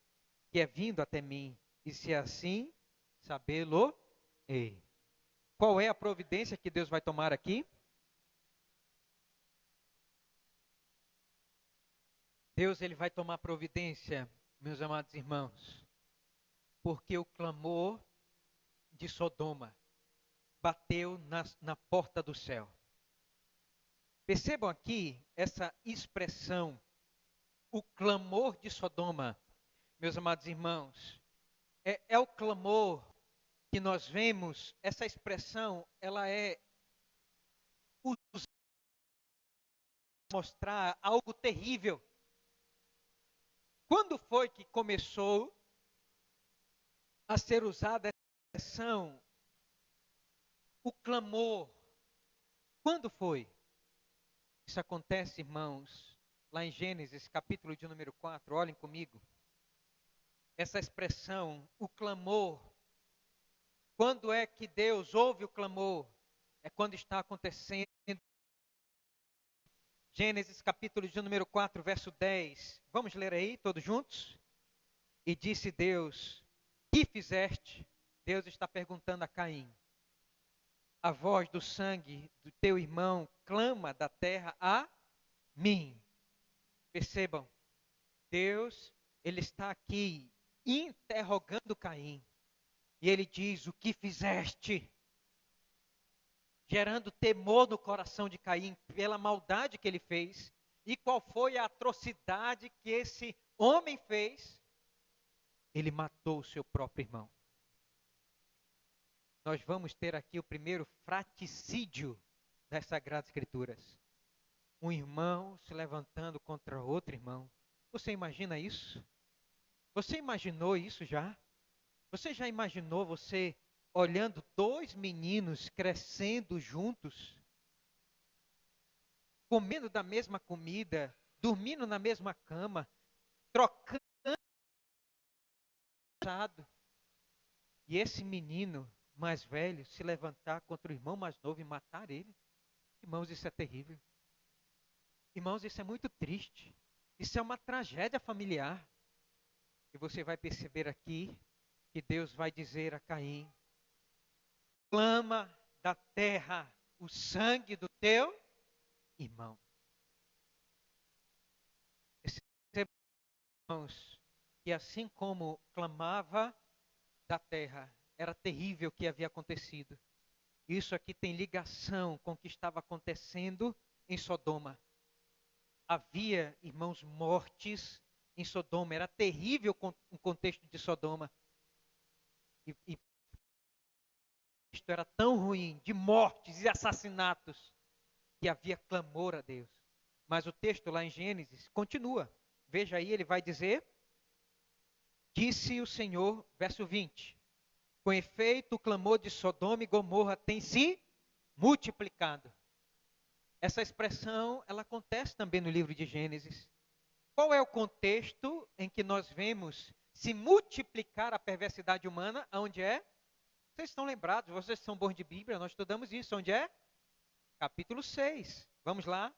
que é vindo até mim, e se assim, sabê-lo-ei. Qual é a providência que Deus vai tomar aqui? Deus ele vai tomar providência, meus amados irmãos, porque o clamor de Sodoma bateu na porta do céu. Percebam aqui essa expressão, o clamor de Sodoma, meus amados irmãos, é o clamor que nós vemos, essa expressão, ela é mostrar algo terrível. Quando foi que começou a ser usada essa expressão, o clamor? Quando foi? Isso acontece, irmãos, lá em Gênesis, capítulo de número 4, olhem comigo. Essa expressão, o clamor, quando é que Deus ouve o clamor? É quando está acontecendo. Gênesis capítulo de número 4, verso 10. Vamos ler aí, todos juntos? E disse Deus, que fizeste? Deus está perguntando a Caim. A voz do sangue do teu irmão clama da terra a mim. Percebam, Deus, ele está aqui interrogando Caim. E ele diz, o que fizeste? Gerando temor no coração de Caim pela maldade que ele fez. E qual foi a atrocidade que esse homem fez? Ele matou o seu próprio irmão. Nós vamos ter aqui o primeiro fratricídio das Sagradas Escrituras. Um irmão se levantando contra outro irmão. Você imagina isso? Você imaginou isso já? Você já imaginou você olhando dois meninos crescendo juntos, comendo da mesma comida, dormindo na mesma cama, trocando, e esse menino mais velho se levantar contra o irmão mais novo e matar ele? Irmãos, isso é terrível. Irmãos, isso é muito triste. Isso é uma tragédia familiar. E você vai perceber aqui que Deus vai dizer a Caim, clama da terra o sangue do teu irmão. Irmãos, que assim como clamava da terra, era terrível o que havia acontecido. Isso aqui tem ligação com o que estava acontecendo em Sodoma. Havia, irmãos, mortes em Sodoma. Era terrível o contexto de Sodoma. E isto era tão ruim, de mortes e assassinatos, que havia clamor a Deus. Mas o texto lá em Gênesis continua. Veja aí, ele vai dizer, disse o Senhor, verso 20, com efeito o clamor de Sodoma e Gomorra tem se multiplicado. Essa expressão, ela acontece também no livro de Gênesis. Qual é o contexto em que nós vemos se multiplicar a perversidade humana? Onde é? Vocês estão lembrados, vocês são bons de Bíblia, nós estudamos isso. Onde é? Capítulo 6. Vamos lá.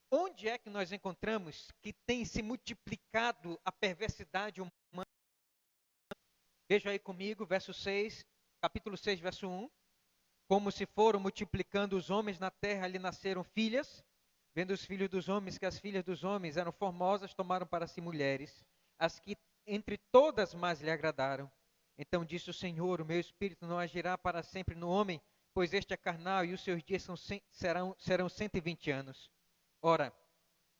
Onde é que nós encontramos que tem se multiplicado a perversidade humana? Veja aí comigo, verso 6, capítulo 6, verso 1. Como se foram multiplicando os homens na terra, lhe nasceram filhas. Vendo os filhos dos homens que as filhas dos homens eram formosas, tomaram para si mulheres, as que entre todas mais lhe agradaram. Então disse o Senhor: o meu espírito não agirá para sempre no homem, pois este é carnal e os seus dias serão 120 anos. Ora,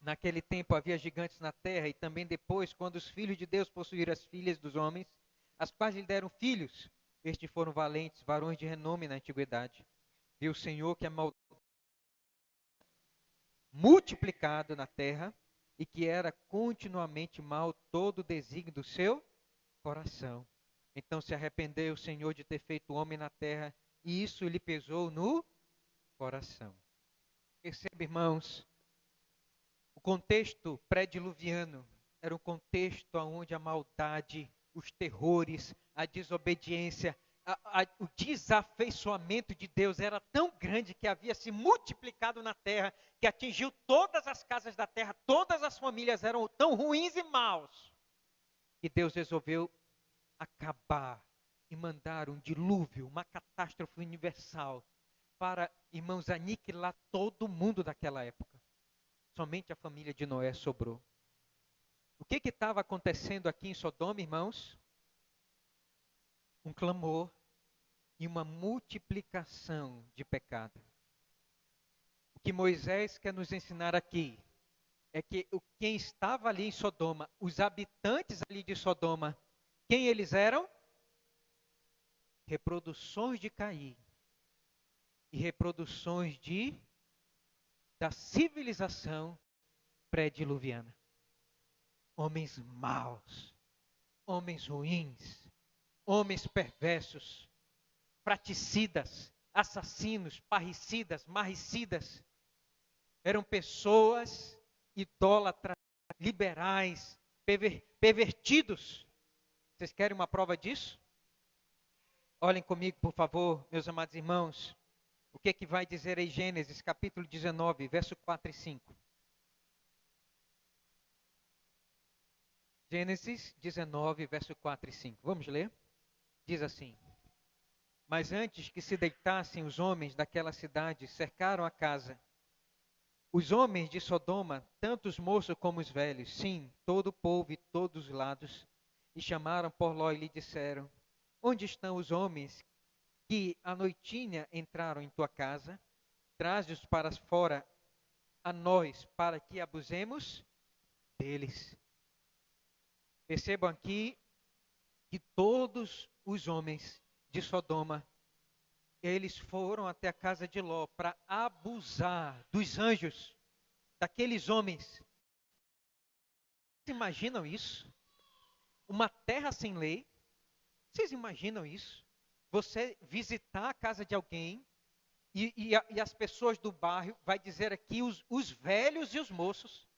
naquele tempo havia gigantes na terra, e também depois, quando os filhos de Deus possuíram as filhas dos homens, as quais lhe deram filhos. Estes foram valentes, varões de renome na antiguidade. Viu o Senhor que a maldade multiplicado na terra, e que era continuamente mal todo o desígnio do seu coração. Então se arrependeu o Senhor de ter feito o homem na terra, e isso lhe pesou no coração. Perceba, irmãos, o contexto pré-diluviano era um contexto onde a maldade, os terrores, a desobediência, o desafeiçoamento de Deus era tão grande que havia se multiplicado na terra, que atingiu todas as casas da terra, todas as famílias eram tão ruins e maus, que Deus resolveu acabar e mandar um dilúvio, uma catástrofe universal, para, irmãos, aniquilar todo mundo daquela época. Somente a família de Noé sobrou. O que estava acontecendo aqui em Sodoma, irmãos? Um clamor e uma multiplicação de pecado. O que Moisés quer nos ensinar aqui é que quem estava ali em Sodoma, os habitantes ali de Sodoma, quem eles eram? Reproduções de Caim e reproduções da civilização pré-diluviana. Homens maus, homens ruins, homens perversos, praticidas, assassinos, parricidas, marricidas. Eram pessoas idólatras, liberais, pervertidos. Vocês querem uma prova disso? Olhem comigo, por favor, meus amados irmãos. O que vai dizer aí Gênesis, capítulo 19, verso 4 e 5. Gênesis 19, verso 4 e 5. Vamos ler? Diz assim: mas antes que se deitassem os homens daquela cidade, cercaram a casa. Os homens de Sodoma, tanto os moços como os velhos, sim, todo o povo e todos os lados, e chamaram por Ló e lhe disseram: onde estão os homens que à noitinha entraram em tua casa? Traze-os para fora a nós, para que abusemos deles. Percebam aqui que todos os homens de Sodoma, eles foram até a casa de Ló para abusar dos anjos, daqueles homens. Vocês imaginam isso? Uma terra sem lei? Vocês imaginam isso? Você visitar a casa de alguém e as pessoas do bairro, vai dizer aqui, os velhos e os moços,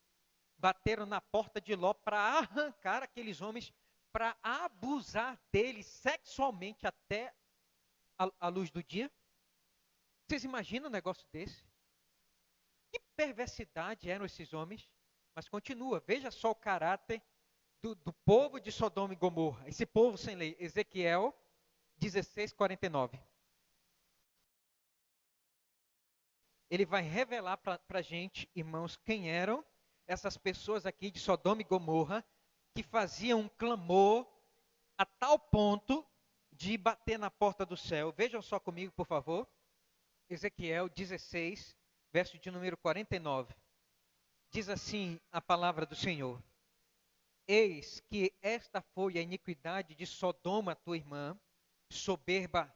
bateram na porta de Ló para arrancar aqueles homens, para abusar deles sexualmente até a luz do dia. Vocês imaginam um negócio desse? Que perversidade eram esses homens? Mas continua, veja só o caráter do povo de Sodoma e Gomorra, esse povo sem lei. Ezequiel 16:49. Ele vai revelar para a gente, irmãos, quem eram essas pessoas aqui de Sodoma e Gomorra, que faziam um clamor a tal ponto de bater na porta do céu. Vejam só comigo, por favor. Ezequiel 16, verso de número 49. Diz assim a palavra do Senhor: eis que esta foi a iniquidade de Sodoma, tua irmã, soberba,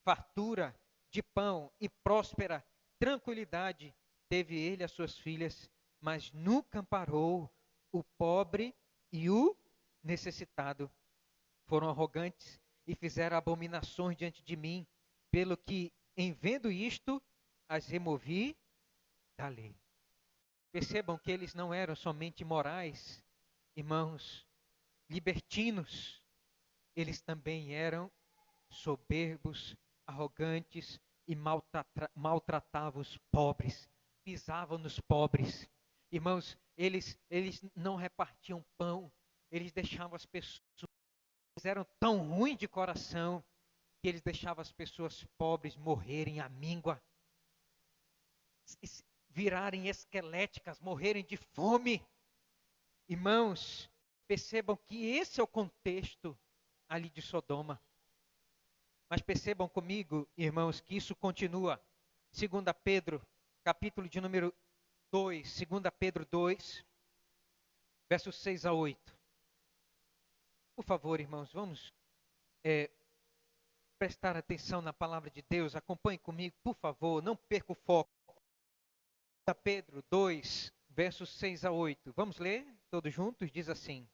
fartura de pão e próspera tranquilidade teve ele as suas filhas, mas nunca amparou o pobre e o necessitado. Foram arrogantes e fizeram abominações diante de mim, pelo que, em vendo isto, as removi da lei. Percebam que eles não eram somente imorais, irmãos, libertinos, eles também eram soberbos, arrogantes e maltratavam os pobres, pisavam nos pobres. Irmãos, eles não repartiam pão, eles deixavam as pessoas, eles eram tão ruins de coração, que eles deixavam as pessoas pobres morrerem à míngua, virarem esqueléticas, morrerem de fome. Irmãos, Percebam que esse é o contexto ali de Sodoma. Mas percebam comigo, irmãos, que isso continua. 2 Pedro, capítulo de número 2, 2 Pedro 2, versos 6 a 8. Por favor, irmãos, vamos prestar atenção na palavra de Deus. Acompanhe comigo, por favor, não perca o foco. 2 Pedro 2, versos 6 a 8. Vamos ler todos juntos? Diz assim: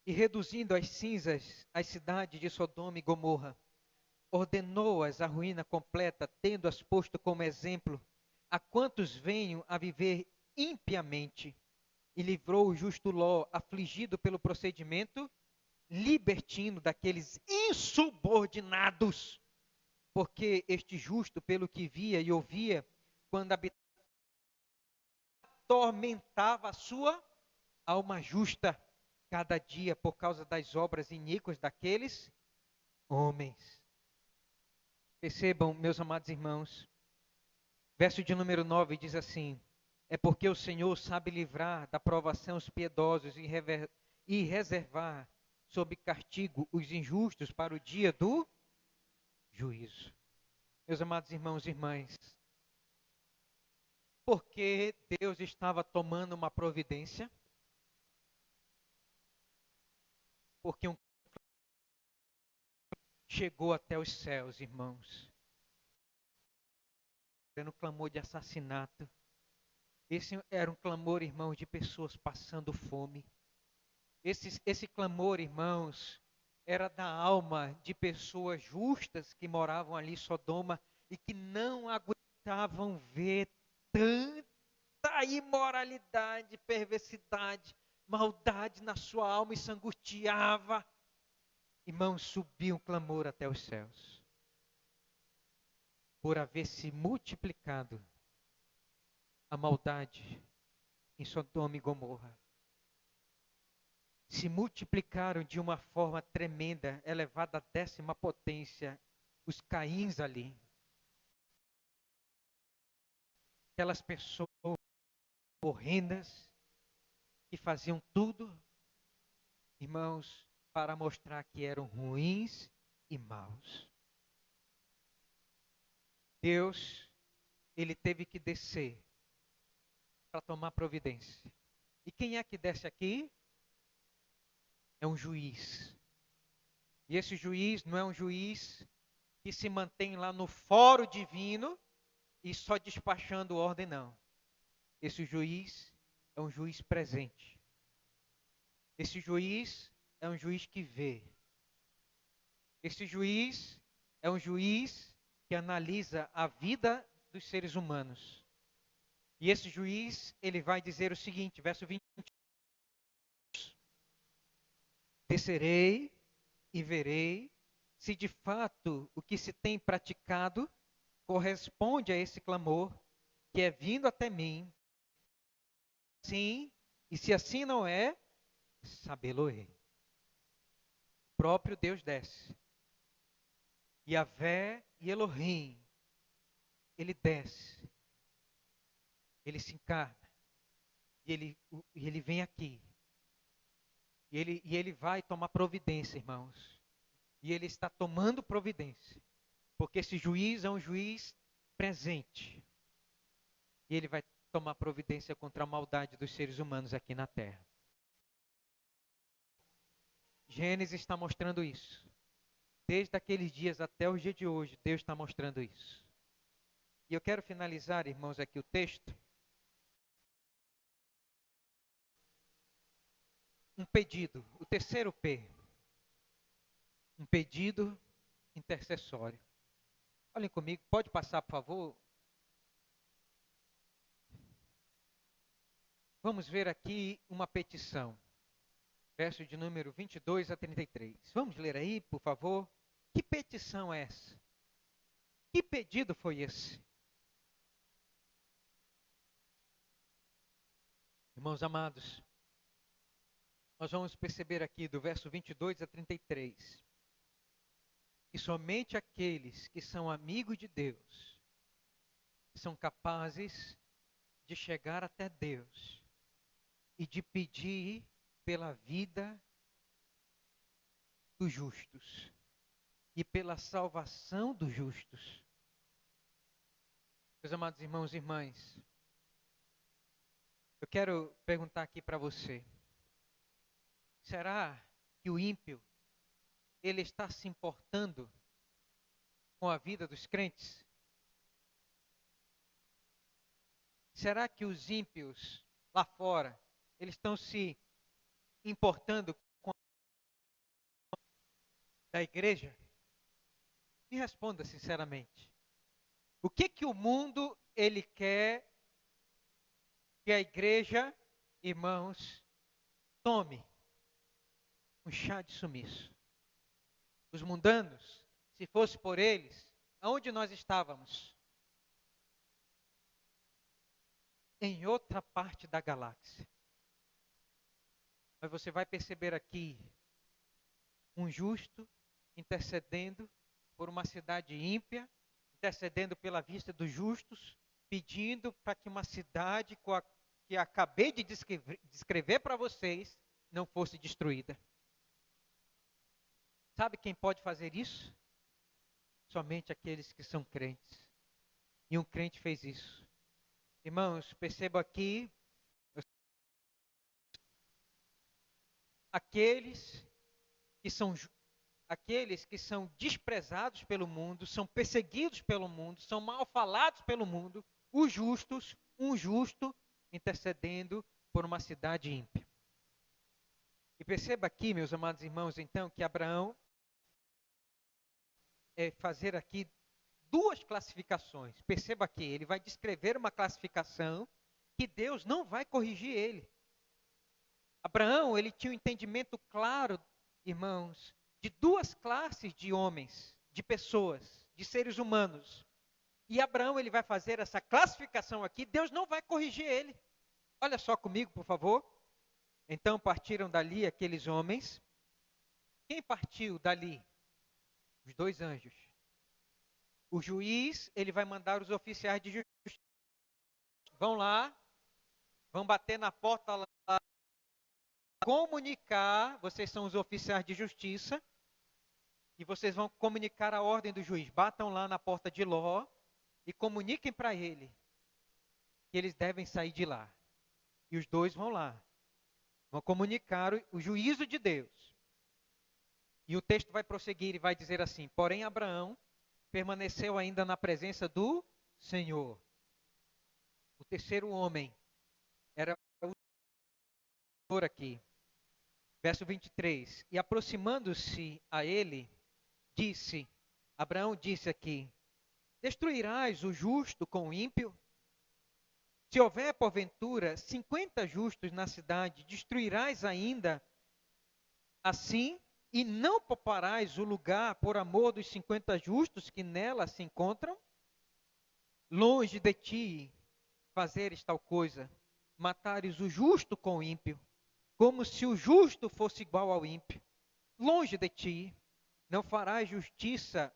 E reduzindo às cinzas as cidades de Sodoma e Gomorra, ordenou-as à ruína completa, tendo-as posto como exemplo a quantos venham a viver impiamente, e livrou o justo Ló, afligido pelo procedimento libertino daqueles insubordinados, porque este justo, pelo que via e ouvia, quando habitava, atormentava a sua alma justa cada dia por causa das obras iníquas daqueles homens. Percebam, meus amados irmãos, verso de número 9 diz assim: É porque o Senhor sabe livrar da provação os piedosos e reservar sob castigo os injustos para o dia do juízo. Meus amados irmãos e irmãs, porque Deus estava tomando uma providência? Porque um chegou até os céus, irmãos. Era um clamor de assassinato. Esse era um clamor, irmãos, de pessoas passando fome. Esse clamor, irmãos, era da alma de pessoas justas que moravam ali em Sodoma e que não aguentavam ver tanta imoralidade, perversidade, maldade na sua alma e se angustiava. Irmãos, subiu um clamor até os céus, por haver se multiplicado a maldade em Sodoma e Gomorra. Se multiplicaram de uma forma tremenda, elevada à 10ª potência, os Caíns ali. Aquelas pessoas horrendas que faziam tudo, irmãos, para mostrar que eram ruins e maus. Deus, ele teve que descer para tomar providência. E quem é que desce aqui? É um juiz. E esse juiz não é um juiz que se mantém lá no fórum divino e só despachando ordem, não. Esse juiz é um juiz presente. Esse juiz é um juiz que vê. Esse juiz é um juiz que analisa a vida dos seres humanos. E esse juiz, ele vai dizer o seguinte, verso 20. Descerei e verei se de fato o que se tem praticado corresponde a esse clamor que é vindo até mim. Sim, e se assim não é, sabê-lo-ei. O próprio Deus desce. Yahvé e Elohim, ele desce. Ele se encarna. E ele vem aqui. E ele vai tomar providência, irmãos. E ele está tomando providência. Porque esse juiz é um juiz presente. E ele vai tomar providência contra a maldade dos seres humanos aqui na terra. Gênesis está mostrando isso. Desde aqueles dias até o dia de hoje, Deus está mostrando isso. E eu quero finalizar, irmãos, aqui o texto. Um pedido, o terceiro P. Um pedido intercessório. Olhem comigo, pode passar, por favor? Vamos ver aqui uma petição. Verso de número 22 a 33. Vamos ler aí, por favor. Que petição é essa? Que pedido foi esse? Irmãos amados, nós vamos perceber aqui do verso 22 a 33 que somente aqueles que são amigos de Deus são capazes de chegar até Deus e de pedir pela vida dos justos e pela salvação dos justos. Meus amados irmãos e irmãs, eu quero perguntar aqui para você: será que o ímpio, ele está se importando com a vida dos crentes? Será que os ímpios lá fora, eles estão se importando com a vida da igreja? Me responda sinceramente. O que o mundo ele quer que a igreja, irmãos, tome? Um chá de sumiço. Os mundanos, se fosse por eles, aonde nós estávamos? Em outra parte da galáxia. Mas você vai perceber aqui um justo intercedendo por uma cidade ímpia, intercedendo pela vista dos justos, pedindo para que uma cidade que acabei de descrever para vocês não fosse destruída. Sabe quem pode fazer isso? Somente aqueles que são crentes. E um crente fez isso. Irmãos, perceba aqui, aqueles que são desprezados pelo mundo, são perseguidos pelo mundo, são mal falados pelo mundo, os justos, um justo intercedendo por uma cidade ímpia. E perceba aqui, meus amados irmãos, então, que Abraão fazer aqui duas classificações. Perceba aqui, ele vai descrever uma classificação que Deus não vai corrigir ele. Abraão, ele tinha um entendimento claro, irmãos, de duas classes de homens, de pessoas, de seres humanos. E Abraão, ele vai fazer essa classificação aqui, Deus não vai corrigir ele. Olha só comigo, por favor. Então partiram dali aqueles homens. Quem partiu dali? Os dois anjos. O juiz, ele vai mandar os oficiais de justiça. Vão lá, vão bater na porta lá, comunicar, vocês são os oficiais de justiça, e vocês vão comunicar a ordem do juiz. Batam lá na porta de Ló e comuniquem para ele que eles devem sair de lá. E os dois vão lá, vão comunicar o juízo de Deus. E o texto vai prosseguir e vai dizer assim: porém Abraão permaneceu ainda na presença do Senhor. O terceiro homem era o Senhor aqui. Verso 23. E aproximando-se a ele, Abraão disse aqui: destruirás o justo com o ímpio? Se houver porventura 50 justos na cidade, destruirás ainda assim? E não pouparás o lugar por amor dos 50 justos que nela se encontram? Longe de ti fazeres tal coisa, matares o justo com o ímpio, como se o justo fosse igual ao ímpio. Longe de ti, não fará justiça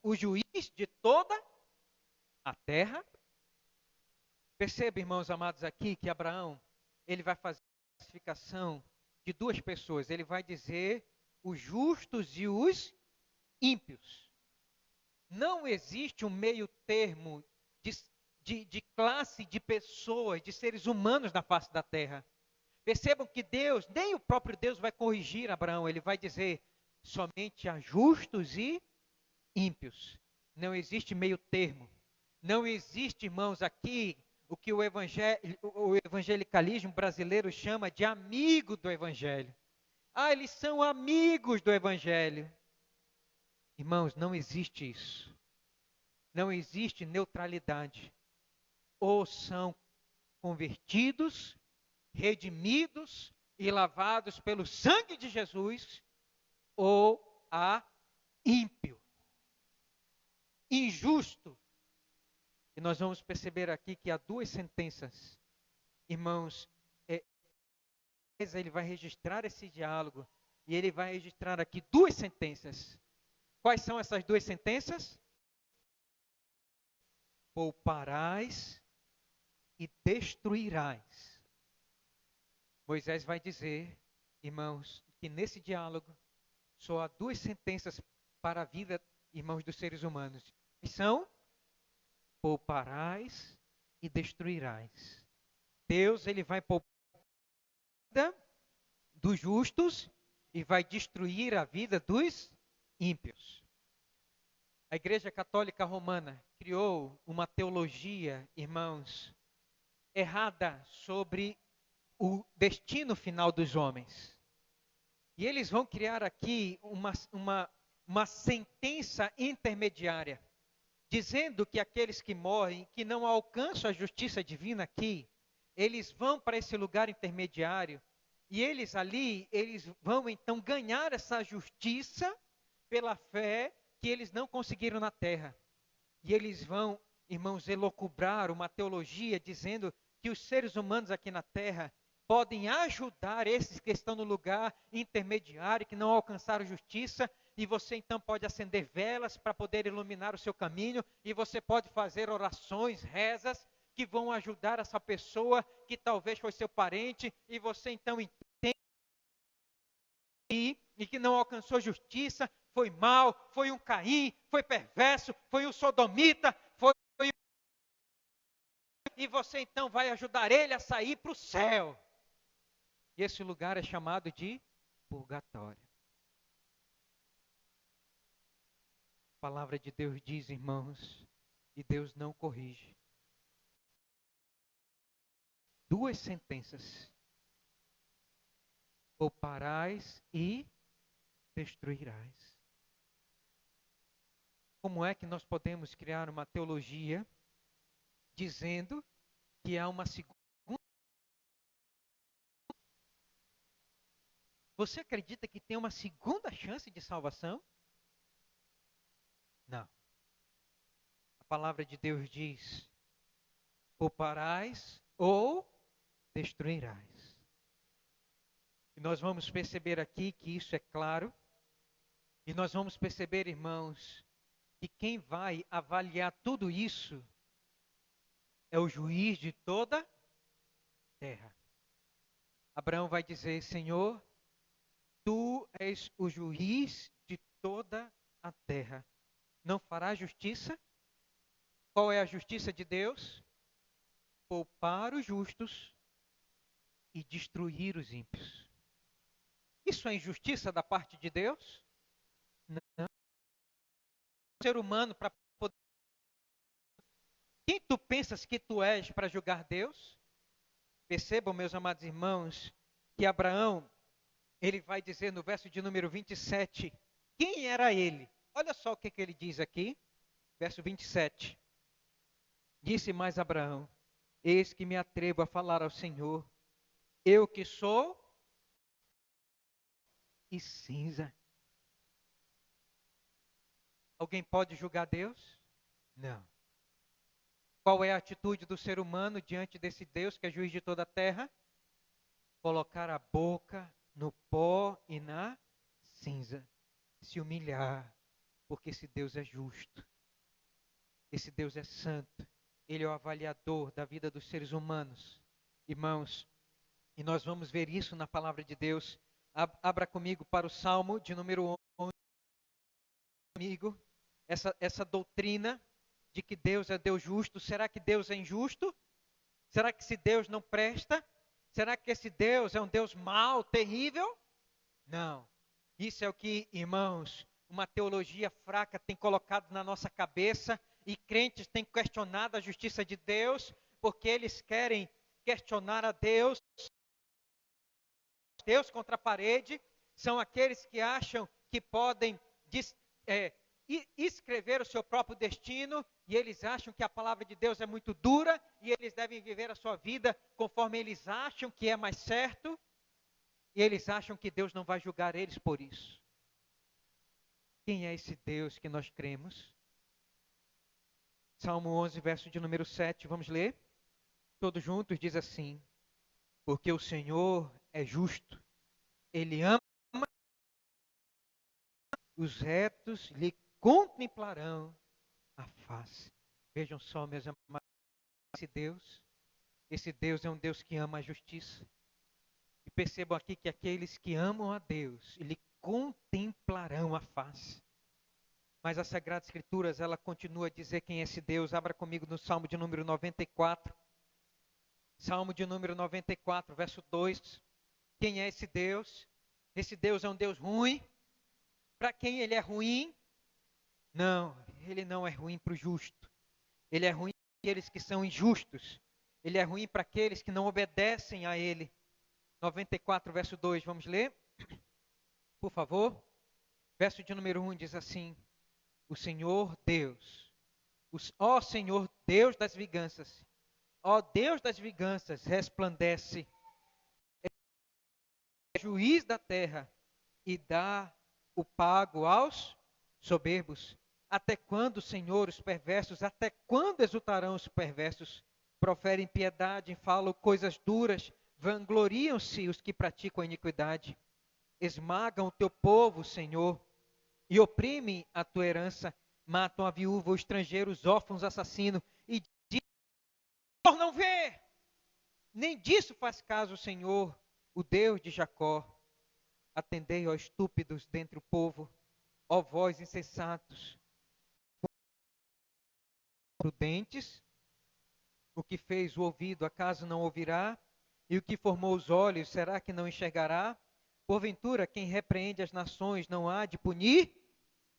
o juiz de toda a terra? Perceba, irmãos amados, aqui que Abraão, ele vai fazer a classificação de duas pessoas. Ele vai dizer os justos e os ímpios. Não existe um meio termo de classe de pessoas, de seres humanos na face da terra. Percebam que Deus, nem o próprio Deus vai corrigir Abraão. Ele vai dizer somente a justos e ímpios. Não existe meio termo. Não existe, irmãos, aqui o que o evangelicalismo brasileiro chama de amigo do evangelho. Ah, eles são amigos do evangelho. Irmãos, não existe isso. Não existe neutralidade. Ou são convertidos, redimidos e lavados pelo sangue de Jesus, ou há ímpio, injusto. E nós vamos perceber aqui que há duas sentenças. Irmãos, ele vai registrar esse diálogo e ele vai registrar aqui duas sentenças. Quais são essas duas sentenças? Pouparás e destruirás. Moisés vai dizer, irmãos, que nesse diálogo só há duas sentenças para a vida, irmãos, dos seres humanos. Que são: pouparás e destruirás. Deus, ele vai poupar a vida dos justos e vai destruir a vida dos ímpios. A Igreja Católica Romana criou uma teologia, irmãos, errada sobre o destino final dos homens. E eles vão criar aqui uma sentença intermediária, dizendo que aqueles que morrem, que não alcançam a justiça divina aqui, eles vão para esse lugar intermediário, e eles ali, eles vão então ganhar essa justiça pela fé que eles não conseguiram na terra. E eles vão, irmãos, elocubrar uma teologia dizendo que os seres humanos aqui na terra podem ajudar esses que estão no lugar intermediário, que não alcançaram justiça, e você então pode acender velas para poder iluminar o seu caminho, e você pode fazer orações, rezas, que vão ajudar essa pessoa que talvez foi seu parente, e você então entende e que não alcançou justiça, foi mau, foi um Caim, foi perverso, foi um sodomita, e você então vai ajudar ele a sair para o céu. E esse lugar é chamado de purgatório. A palavra de Deus diz, irmãos, e Deus não corrige. Duas sentenças: pouparás e destruirás. Como é que nós podemos criar uma teologia dizendo que há uma segunda? Você acredita que tem uma segunda chance de salvação? Não. A palavra de Deus diz: pouparás ou destruirás. E nós vamos perceber aqui que isso é claro. E nós vamos perceber, irmãos, que quem vai avaliar tudo isso é o juiz de toda a terra. Abraão vai dizer: Senhor, tu és o juiz de toda a terra. Não fará justiça? Qual é a justiça de Deus? Poupar os justos e destruir os ímpios. Isso é injustiça da parte de Deus? Não. O ser humano para poder... Quem tu pensas que tu és para julgar Deus? Percebam, meus amados irmãos, que Abraão, ele vai dizer no verso de número 27, quem era ele? Olha só o que ele diz aqui, verso 27. Disse mais Abraão: eis que me atrevo a falar ao Senhor, eu que sou e cinza. Alguém pode julgar Deus? Não. Qual é a atitude do ser humano diante desse Deus que é juiz de toda a terra? Colocar a boca no pó e na cinza. Se humilhar, porque esse Deus é justo. Esse Deus é santo. Ele é o avaliador da vida dos seres humanos. Irmãos, e nós vamos ver isso na palavra de Deus. Abra comigo para o Salmo de número 11. Amigo, essa doutrina de que Deus é Deus justo, será que Deus é injusto? Será que esse Deus não presta? Será que esse Deus é um Deus mau, terrível? Não. Isso é o que, irmãos, uma teologia fraca tem colocado na nossa cabeça, e crentes têm questionado a justiça de Deus, porque eles querem questionar a Deus. Deus contra a parede, são aqueles que acham que podem escrever o seu próprio destino, e eles acham que a palavra de Deus é muito dura, e eles devem viver a sua vida conforme eles acham que é mais certo, e eles acham que Deus não vai julgar eles por isso. Quem é esse Deus que nós cremos? Salmo 11, verso de número 7, vamos ler? Todos juntos, diz assim: porque o Senhor é justo, Ele ama, os retos lhe contemplarão a face. Vejam só, meus amados, esse Deus é um Deus que ama a justiça. percebam aqui que aqueles que amam a Deus, lhe contemplarão a face. Mas a Sagrada Escrituras, ela continua a dizer quem é esse Deus. Abra comigo no Salmo de número 94. Salmo de número 94, verso 2. Quem é esse Deus? Esse Deus é um Deus ruim. Para quem ele é ruim? Não, ele não é ruim para o justo. Ele é ruim para aqueles que são injustos. Ele é ruim para aqueles que não obedecem a ele. 94, verso 2, vamos ler? Por favor. Verso de número 1 diz assim: O Senhor Deus, ó Senhor Deus das vinganças, ó Deus das vinganças, resplandece, é juiz da terra e dá o pago aos soberbos. Até quando, Senhor, os perversos, até quando exultarão os perversos? Proferem piedade, falam coisas duras, vangloriam-se os que praticam a iniquidade. Esmagam o teu povo, Senhor, e oprimem a tua herança, matam a viúva, o estrangeiro, os órfãos, assassino, e dizem, o Senhor não vê, nem disso faz caso o Senhor, o Deus de Jacó. Atendei, ó estúpidos dentre o povo, ó vós insensatos, prudentes, o que fez o ouvido, acaso não ouvirá? E o que formou os olhos, será que não enxergará? Porventura, quem repreende as nações não há de punir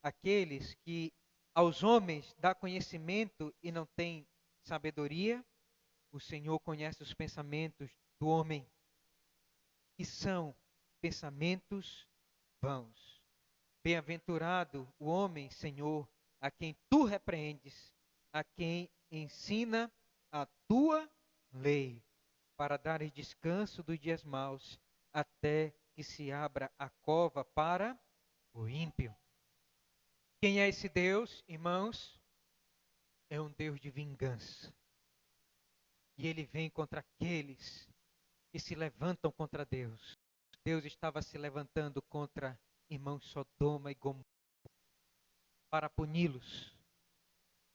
aqueles que aos homens dá conhecimento e não têm sabedoria? O Senhor conhece os pensamentos do homem, que são pensamentos vãos. Bem-aventurado o homem, Senhor, a quem tu repreendes, a quem ensina a tua lei, para dares descanso dos dias maus, até que se abra a cova para o ímpio. Quem é esse Deus, irmãos? É um Deus de vingança. E ele vem contra aqueles que se levantam contra Deus. Deus estava se levantando contra irmãos Sodoma e Gomorra para puni-los.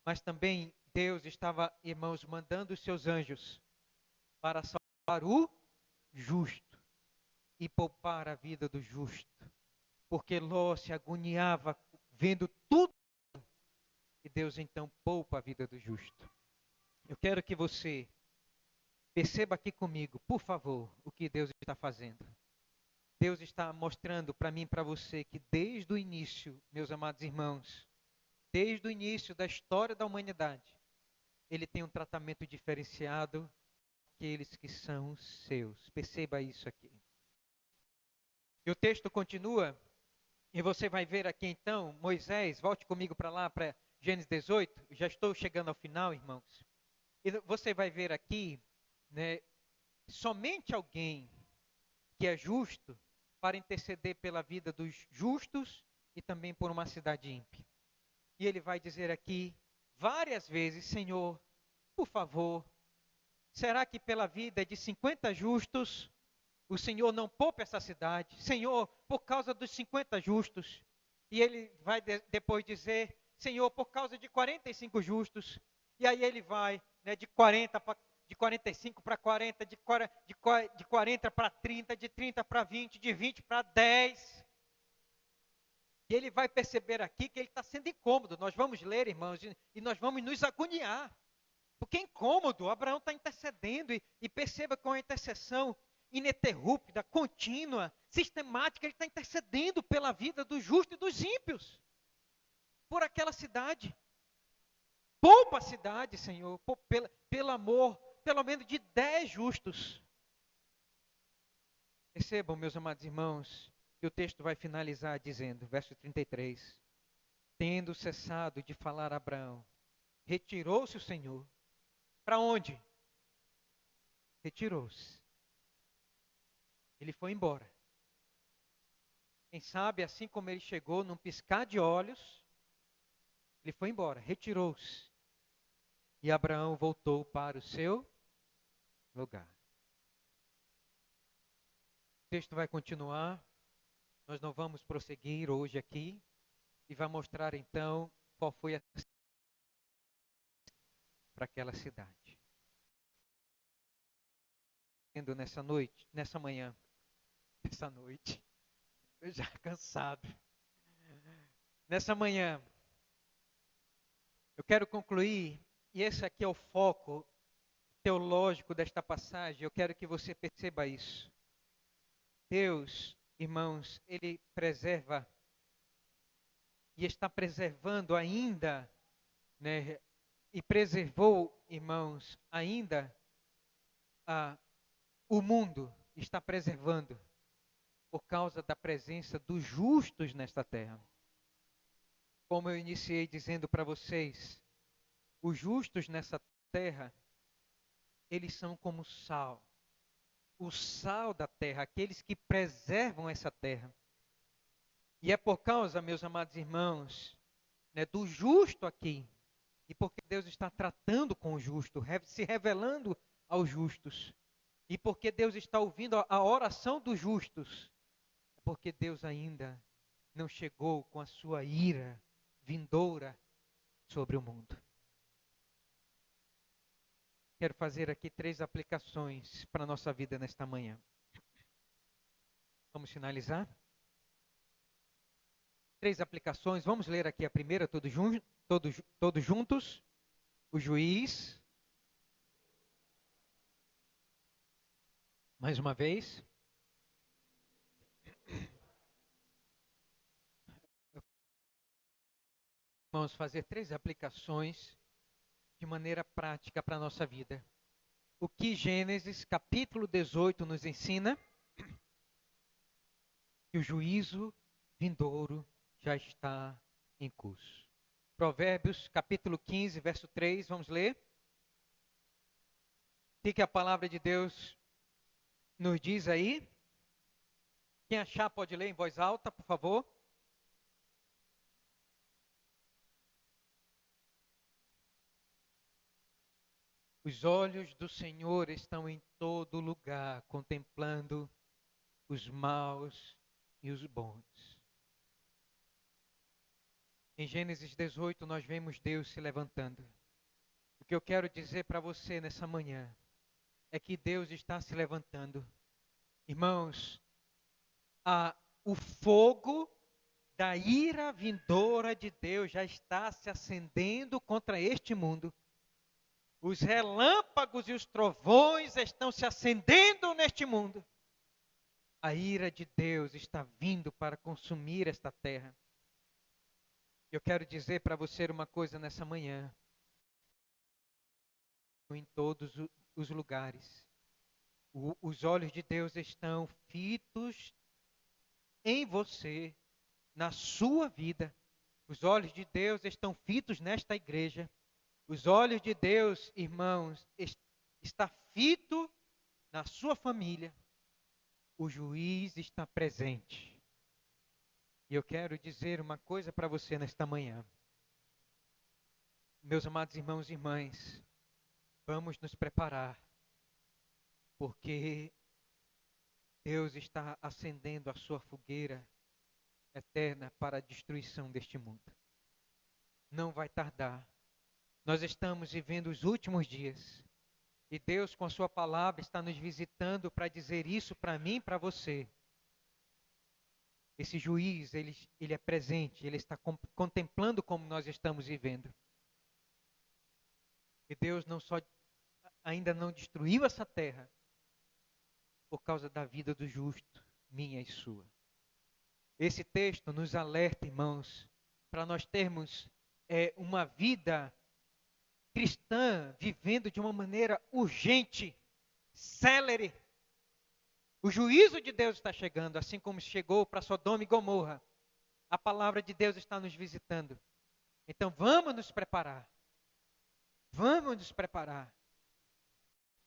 Mas também Deus estava, irmãos, mandando os seus anjos para salvar o justo e poupar a vida do justo. Porque Ló se agoniava vendo tudo e Deus então poupa a vida do justo. Eu quero que você perceba aqui comigo, por favor, o que Deus está fazendo. Deus está mostrando para mim e para você que desde o início, meus amados irmãos, desde o início da história da humanidade, Ele tem um tratamento diferenciado àqueles que são seus. Perceba isso aqui. E o texto continua, e você vai ver aqui então, Moisés, volte comigo para lá, para Gênesis 18, já estou chegando ao final, irmãos. E você vai ver aqui, né, somente alguém que é justo para interceder pela vida dos justos e também por uma cidade ímpia. E ele vai dizer aqui várias vezes, Senhor, por favor, será que pela vida de 50 justos o Senhor não poupa essa cidade? Senhor, por causa dos 50 justos. E ele vai depois dizer, Senhor, por causa de 45 justos. E aí ele vai, né, de 45 para 40, de 40 para 30, de 30 para 20, de 20 para 10. E ele vai perceber aqui que ele está sendo incômodo. Nós vamos ler, irmãos, e nós vamos nos agoniar. Porque é incômodo, Abraão está intercedendo, e perceba que é uma intercessão ininterrupta, contínua, sistemática. Ele está intercedendo pela vida do justo e dos ímpios, por aquela cidade. Poupa a cidade, Senhor, pelo amor, pelo menos de 10 justos. Percebam, meus amados irmãos, que o texto vai finalizar dizendo, verso 33, tendo cessado de falar a Abraão, retirou-se o Senhor. Para onde? Retirou-se. Ele foi embora. Quem sabe, assim como ele chegou, num piscar de olhos, ele foi embora, retirou-se. E Abraão voltou para o seu lugar. O texto vai continuar. Nós não vamos prosseguir hoje aqui. E vai mostrar então qual foi a para aquela cidade. Nessa noite, nessa manhã, essa noite. Eu já cansado. Nessa manhã, eu quero concluir, e esse aqui é o foco teológico desta passagem. Eu quero que você perceba isso. Deus, irmãos, Ele preserva e está preservando ainda, né? E preservou, irmãos, ainda o mundo está preservando por causa da presença dos justos nesta terra. Como eu iniciei dizendo para vocês, os justos nessa terra, eles são como sal. O sal da terra, aqueles que preservam essa terra. E é por causa, meus amados irmãos, né, do justo aqui, e porque Deus está tratando com o justo, se revelando aos justos, e porque Deus está ouvindo a oração dos justos, é porque Deus ainda não chegou com a sua ira vindoura sobre o mundo. Quero fazer aqui 3 aplicações para a nossa vida nesta manhã. Vamos finalizar? 3 aplicações. Vamos ler aqui a primeira, todos juntos. O juiz. Mais uma vez. Vamos fazer 3 aplicações de maneira prática para a nossa vida. O que Gênesis capítulo 18 nos ensina? Que o juízo vindouro já está em curso. Provérbios capítulo 15, verso 3, vamos ler? O que a palavra de Deus nos diz aí? Quem achar pode ler em voz alta, por favor. Os olhos do Senhor estão em todo lugar, contemplando os maus e os bons. Em Gênesis 18, nós vemos Deus se levantando. O que eu quero dizer para você nessa manhã é que Deus está se levantando. Irmãos, o fogo da ira vindoura de Deus já está se acendendo contra este mundo. Os relâmpagos e os trovões estão se acendendo neste mundo. A ira de Deus está vindo para consumir esta terra. Eu quero dizer para você uma coisa nessa manhã. Em todos os lugares. Os olhos de Deus estão fitos em você, na sua vida. Os olhos de Deus estão fitos nesta igreja. Os olhos de Deus, irmãos, está fito na sua família. O juiz está presente. E eu quero dizer uma coisa para você nesta manhã. Meus amados irmãos e irmãs, vamos nos preparar, porque Deus está acendendo a sua fogueira eterna para a destruição deste mundo. Não vai tardar. Nós estamos vivendo os últimos dias. E Deus, com a sua palavra, está nos visitando para dizer isso para mim e para você. Esse juiz, ele é presente, ele está contemplando como nós estamos vivendo. E Deus não só ainda não destruiu essa terra por causa da vida do justo, minha e sua. Esse texto nos alerta, irmãos, para nós termos uma vida cristã vivendo de uma maneira urgente, célere. O juízo de Deus está chegando, assim como chegou para Sodoma e Gomorra. A palavra de Deus está nos visitando. Então vamos nos preparar. Vamos nos preparar.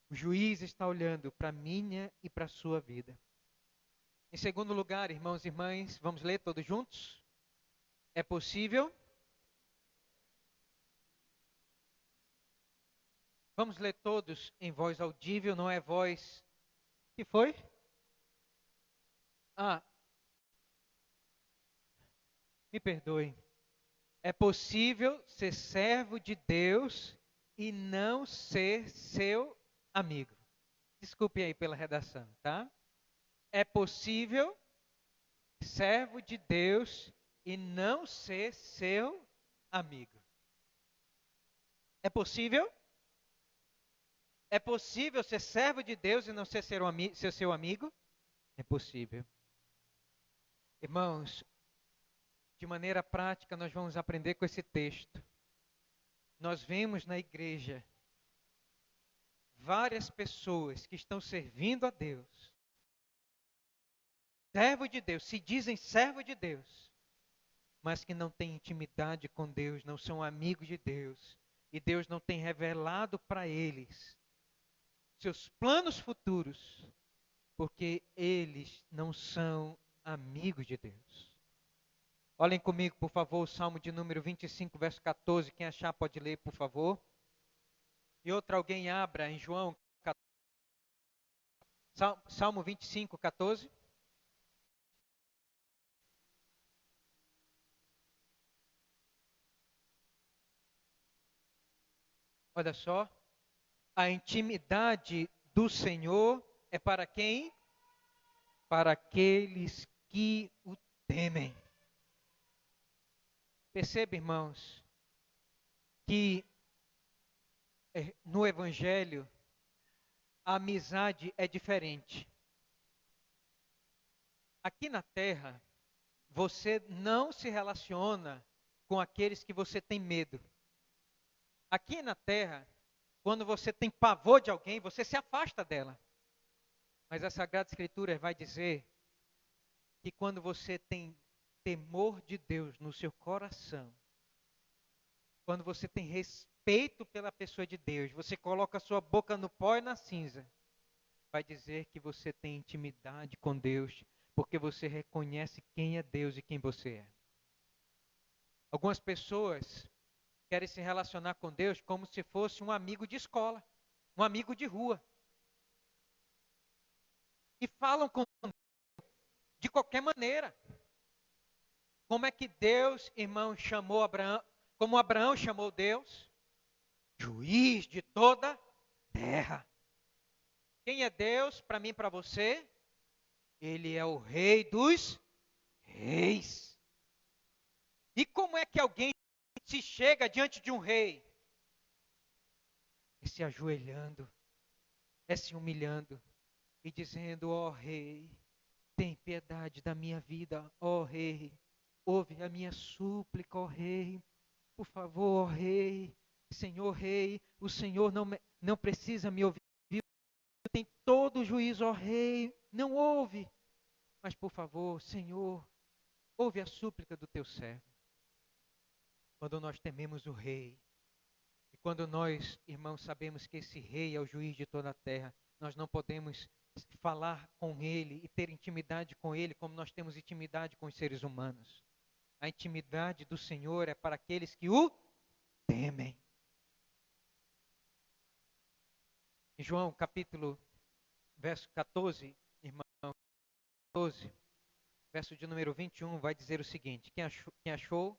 O juiz está olhando para a minha e para a sua vida. Em segundo lugar, irmãos e irmãs, vamos ler todos juntos? É possível? Vamos ler todos em voz audível, não é voz... que foi? Me perdoe. É possível ser servo de Deus e não ser seu amigo. Desculpe aí pela redação, tá? É possível servo de Deus e não ser seu amigo. É possível? É possível ser servo de Deus e não ser seu amigo? É possível. Irmãos, de maneira prática, nós vamos aprender com esse texto. Nós vemos na igreja várias pessoas que estão servindo a Deus, servo de Deus, se dizem servo de Deus, mas que não têm intimidade com Deus, não são amigos de Deus, e Deus não tem revelado para eles seus planos futuros, porque eles não são amigos de Deus. Olhem comigo, por favor, o Salmo de número 25, verso 14. Quem achar pode ler, por favor. E outra, alguém abra em João 14. Salmo 25, 14. Olha só. A intimidade do Senhor é para quem? Para aqueles que o temem. Perceba, irmãos, que no Evangelho a amizade é diferente. Aqui na terra, você não se relaciona com aqueles que você tem medo. Aqui na terra, quando você tem pavor de alguém, você se afasta dela. Mas a Sagrada Escritura vai dizer que quando você tem temor de Deus no seu coração, quando você tem respeito pela pessoa de Deus, você coloca a sua boca no pó e na cinza, vai dizer que você tem intimidade com Deus, porque você reconhece quem é Deus e quem você é. Algumas pessoas querem se relacionar com Deus como se fosse um amigo de escola, um amigo de rua. E falam com Deus de qualquer maneira. Como é que Deus, irmão, chamou Abraão, como Abraão chamou Deus? Juiz de toda terra. Quem é Deus para mim e para você? Ele é o Rei dos Reis. E como é que alguém se chega diante de um rei? É se ajoelhando, é se humilhando e dizendo: ó rei, tem piedade da minha vida, ó rei, ouve a minha súplica, ó rei, por favor, ó rei, Senhor rei, o Senhor não precisa me ouvir, tem todo o juízo, ó rei, não ouve, mas por favor, Senhor, ouve a súplica do teu servo. Quando nós tememos o rei, e quando nós, irmãos, sabemos que esse rei é o juiz de toda a terra, nós não podemos falar com ele e ter intimidade com ele como nós temos intimidade com os seres humanos. A intimidade do Senhor é para aqueles que o temem. Em João capítulo, verso 14, irmão, 14, verso de número 21, vai dizer o seguinte: quem achou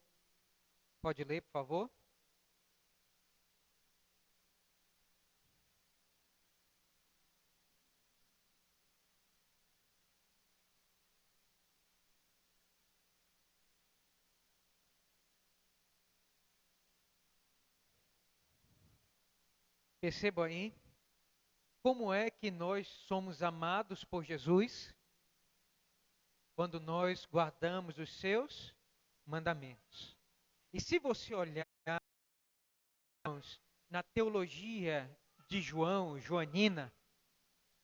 pode ler, por favor. Perceba aí como é que nós somos amados por Jesus quando nós guardamos os seus mandamentos. E se você olhar, irmãos, na teologia de João, joanina,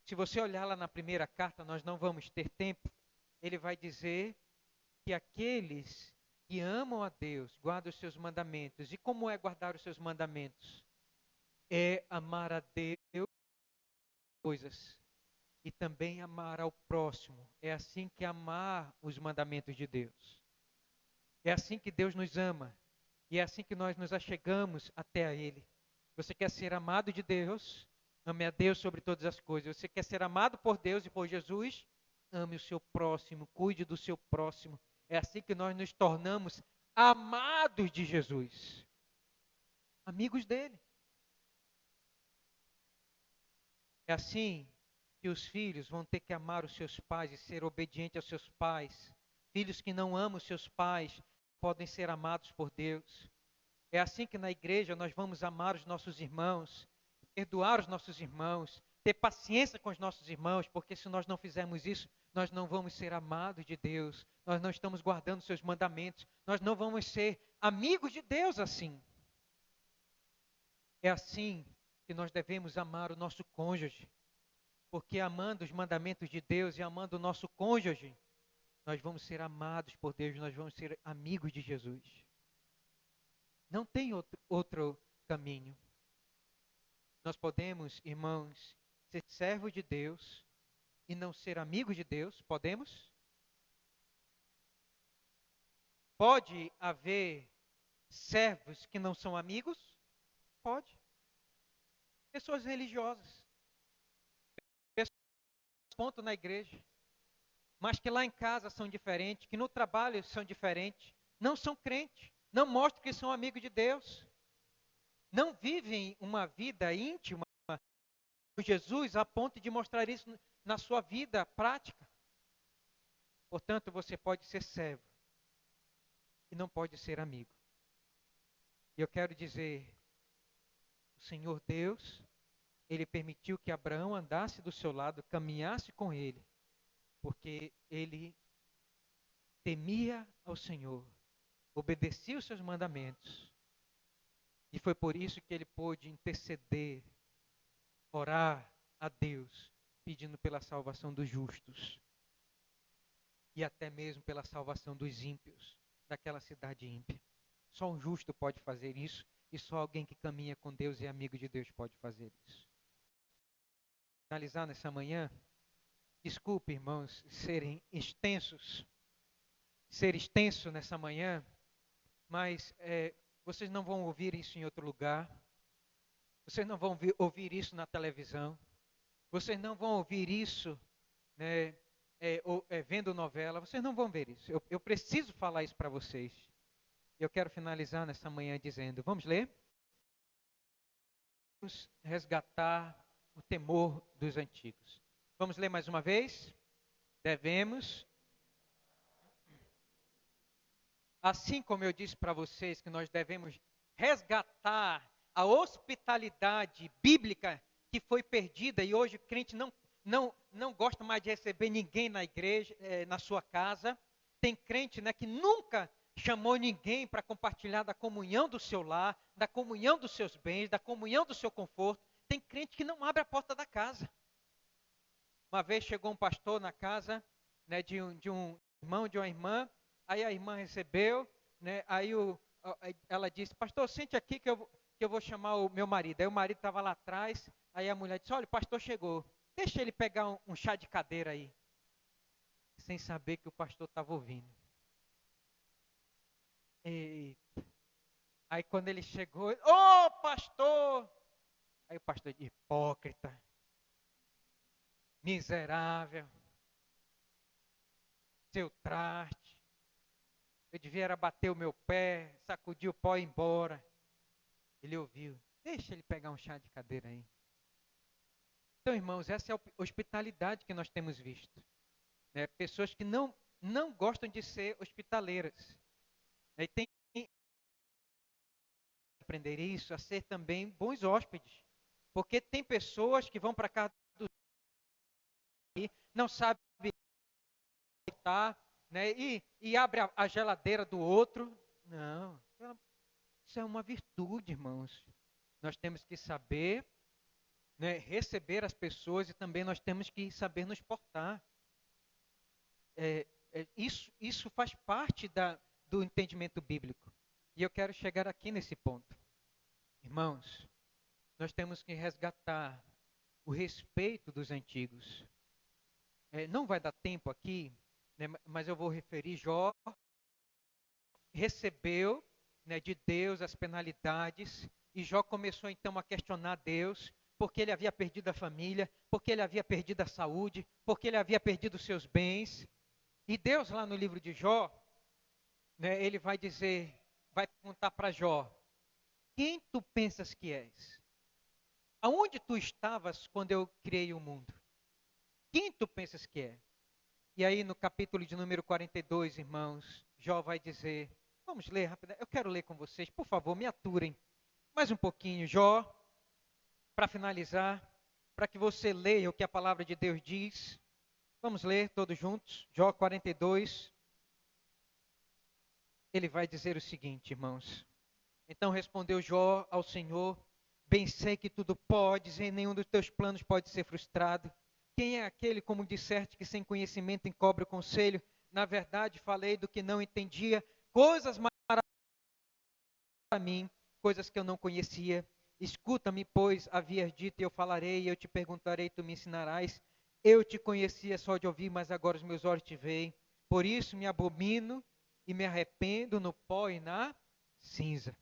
se você olhar lá na primeira carta, nós não vamos ter tempo, ele vai dizer que aqueles que amam a Deus guardam os seus mandamentos. E como é guardar os seus mandamentos? É amar a Deus coisas e também amar ao próximo. É assim que amar os mandamentos de Deus. É assim que Deus nos ama e é assim que nós nos achegamos até a Ele. Você quer ser amado de Deus? Ame a Deus sobre todas as coisas. Você quer ser amado por Deus e por Jesus? Ame o seu próximo, cuide do seu próximo. É assim que nós nos tornamos amados de Jesus. Amigos dele. É assim que os filhos vão ter que amar os seus pais e ser obedientes aos seus pais. Filhos que não amam os seus pais podem ser amados por Deus. É assim que na igreja nós vamos amar os nossos irmãos, perdoar os nossos irmãos, ter paciência com os nossos irmãos, porque se nós não fizermos isso, nós não vamos ser amados de Deus, nós não estamos guardando seus mandamentos, nós não vamos ser amigos de Deus assim. É assim que nós devemos amar o nosso cônjuge, porque amando os mandamentos de Deus e amando o nosso cônjuge, nós vamos ser amados por Deus, nós vamos ser amigos de Jesus. Não tem outro caminho. Nós podemos, irmãos, ser servos de Deus e não ser amigos de Deus? Podemos? Pode haver servos que não são amigos? Pode. Pessoas religiosas. Pessoas que ponto na igreja. Mas que lá em casa são diferentes, que no trabalho são diferentes. Não são crentes. Não mostram que são amigos de Deus. Não vivem uma vida íntima com Jesus a ponto de mostrar isso na sua vida prática. Portanto, você pode ser servo e não pode ser amigo. E eu quero dizer, o Senhor Deus, Ele permitiu que Abraão andasse do seu lado, caminhasse com ele, porque ele temia ao Senhor, obedecia os seus mandamentos. E foi por isso que ele pôde interceder, orar a Deus, pedindo pela salvação dos justos. E até mesmo pela salvação dos ímpios, daquela cidade ímpia. Só um justo pode fazer isso, e só alguém que caminha com Deus e é amigo de Deus pode fazer isso. Finalizar nessa manhã, desculpe, irmãos, serem extensos, ser extenso nessa manhã, mas vocês não vão ouvir isso em outro lugar. Vocês não vão ouvir isso na televisão. Vocês não vão ouvir isso, né, vendo novela. Vocês não vão ver isso. Eu preciso falar isso para vocês. Eu quero finalizar nessa manhã dizendo, vamos ler? Vamos resgatar o temor dos antigos. Vamos ler mais uma vez? Devemos. Assim como eu disse para vocês que nós devemos resgatar a hospitalidade bíblica que foi perdida e hoje o crente não gosta mais de receber ninguém na igreja, na sua casa. Tem crente, né, que nunca chamou ninguém para compartilhar da comunhão do seu lar, da comunhão dos seus bens, da comunhão do seu conforto. Tem crente que não abre a porta da casa. Uma vez chegou um pastor na casa, né, de um irmão, de uma irmã. Aí a irmã recebeu, né, aí ela disse, pastor, sente aqui que eu vou chamar o meu marido. Aí o marido estava lá atrás, aí a mulher disse, olha, o pastor chegou, deixa ele pegar um chá de cadeira aí. Sem saber que o pastor estava ouvindo. Eita. Aí quando ele chegou, ô pastor! Aí o pastor disse, hipócrita, miserável, seu traste. Eu devia era bater o meu pé, sacudir o pó e ir embora. Ele ouviu. Deixa ele pegar um chá de cadeira aí. Então, irmãos, essa é a hospitalidade que nós temos visto. Né? Pessoas que não gostam de ser hospitaleiras. E tem que aprender isso, a ser também bons hóspedes. Porque tem pessoas que vão para casa do e não sabem estar, né? E abre a geladeira do outro. Não, isso é uma virtude, irmãos. Nós temos que saber, né, receber as pessoas e também nós temos que saber nos portar. Isso faz parte do entendimento bíblico. E eu quero chegar aqui nesse ponto. Irmãos, nós temos que resgatar o respeito dos antigos. Não vai dar tempo aqui, né, mas eu vou referir Jó. Recebeu, né, de Deus as penalidades, e Jó começou então a questionar Deus, porque ele havia perdido a família, porque ele havia perdido a saúde, porque ele havia perdido os seus bens. E Deus lá no livro de Jó, né, ele vai dizer, vai perguntar para Jó, quem tu pensas que és? Aonde tu estavas quando eu criei o mundo? Quem tu pensas que é? E aí no capítulo de número 42, irmãos, Jó vai dizer, vamos ler rapidamente, eu quero ler com vocês, por favor, me aturem mais um pouquinho, Jó, para finalizar, para que você leia o que a palavra de Deus diz. Vamos ler todos juntos, Jó 42, ele vai dizer o seguinte, irmãos. Então respondeu Jó ao Senhor, bem sei que tudo podes e nenhum dos teus planos pode ser frustrado. Quem é aquele, como disserte, que sem conhecimento encobre o conselho? Na verdade, falei do que não entendia, coisas maravilhosas para mim, coisas que eu não conhecia. Escuta-me, pois, havias dito, e eu falarei, e eu te perguntarei, e tu me ensinarás. Eu te conhecia só de ouvir, mas agora os meus olhos te veem. Por isso me abomino e me arrependo no pó e na cinza.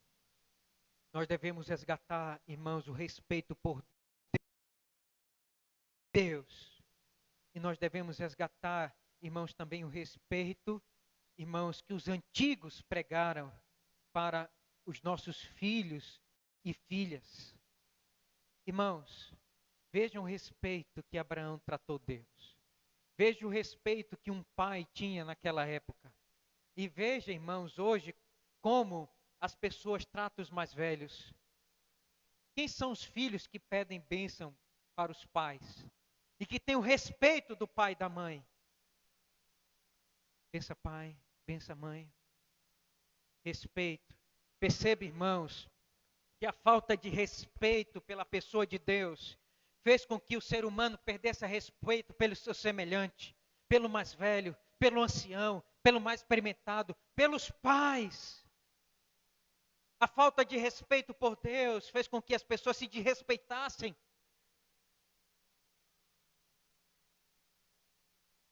Nós devemos resgatar, irmãos, o respeito por Deus. E nós devemos resgatar, irmãos, também o respeito, irmãos, que os antigos pregaram para os nossos filhos e filhas. Irmãos, vejam o respeito que Abraão tratou Deus. Veja o respeito que um pai tinha naquela época. E veja, irmãos, hoje, como as pessoas tratam os mais velhos. Quem são os filhos que pedem bênção para os pais? E que têm o respeito do pai e da mãe? Bença pai, bença mãe. Respeito. Perceba, irmãos, que a falta de respeito pela pessoa de Deus fez com que o ser humano perdesse respeito pelo seu semelhante, pelo mais velho, pelo ancião, pelo mais experimentado, pelos pais. A falta de respeito por Deus fez com que as pessoas se desrespeitassem.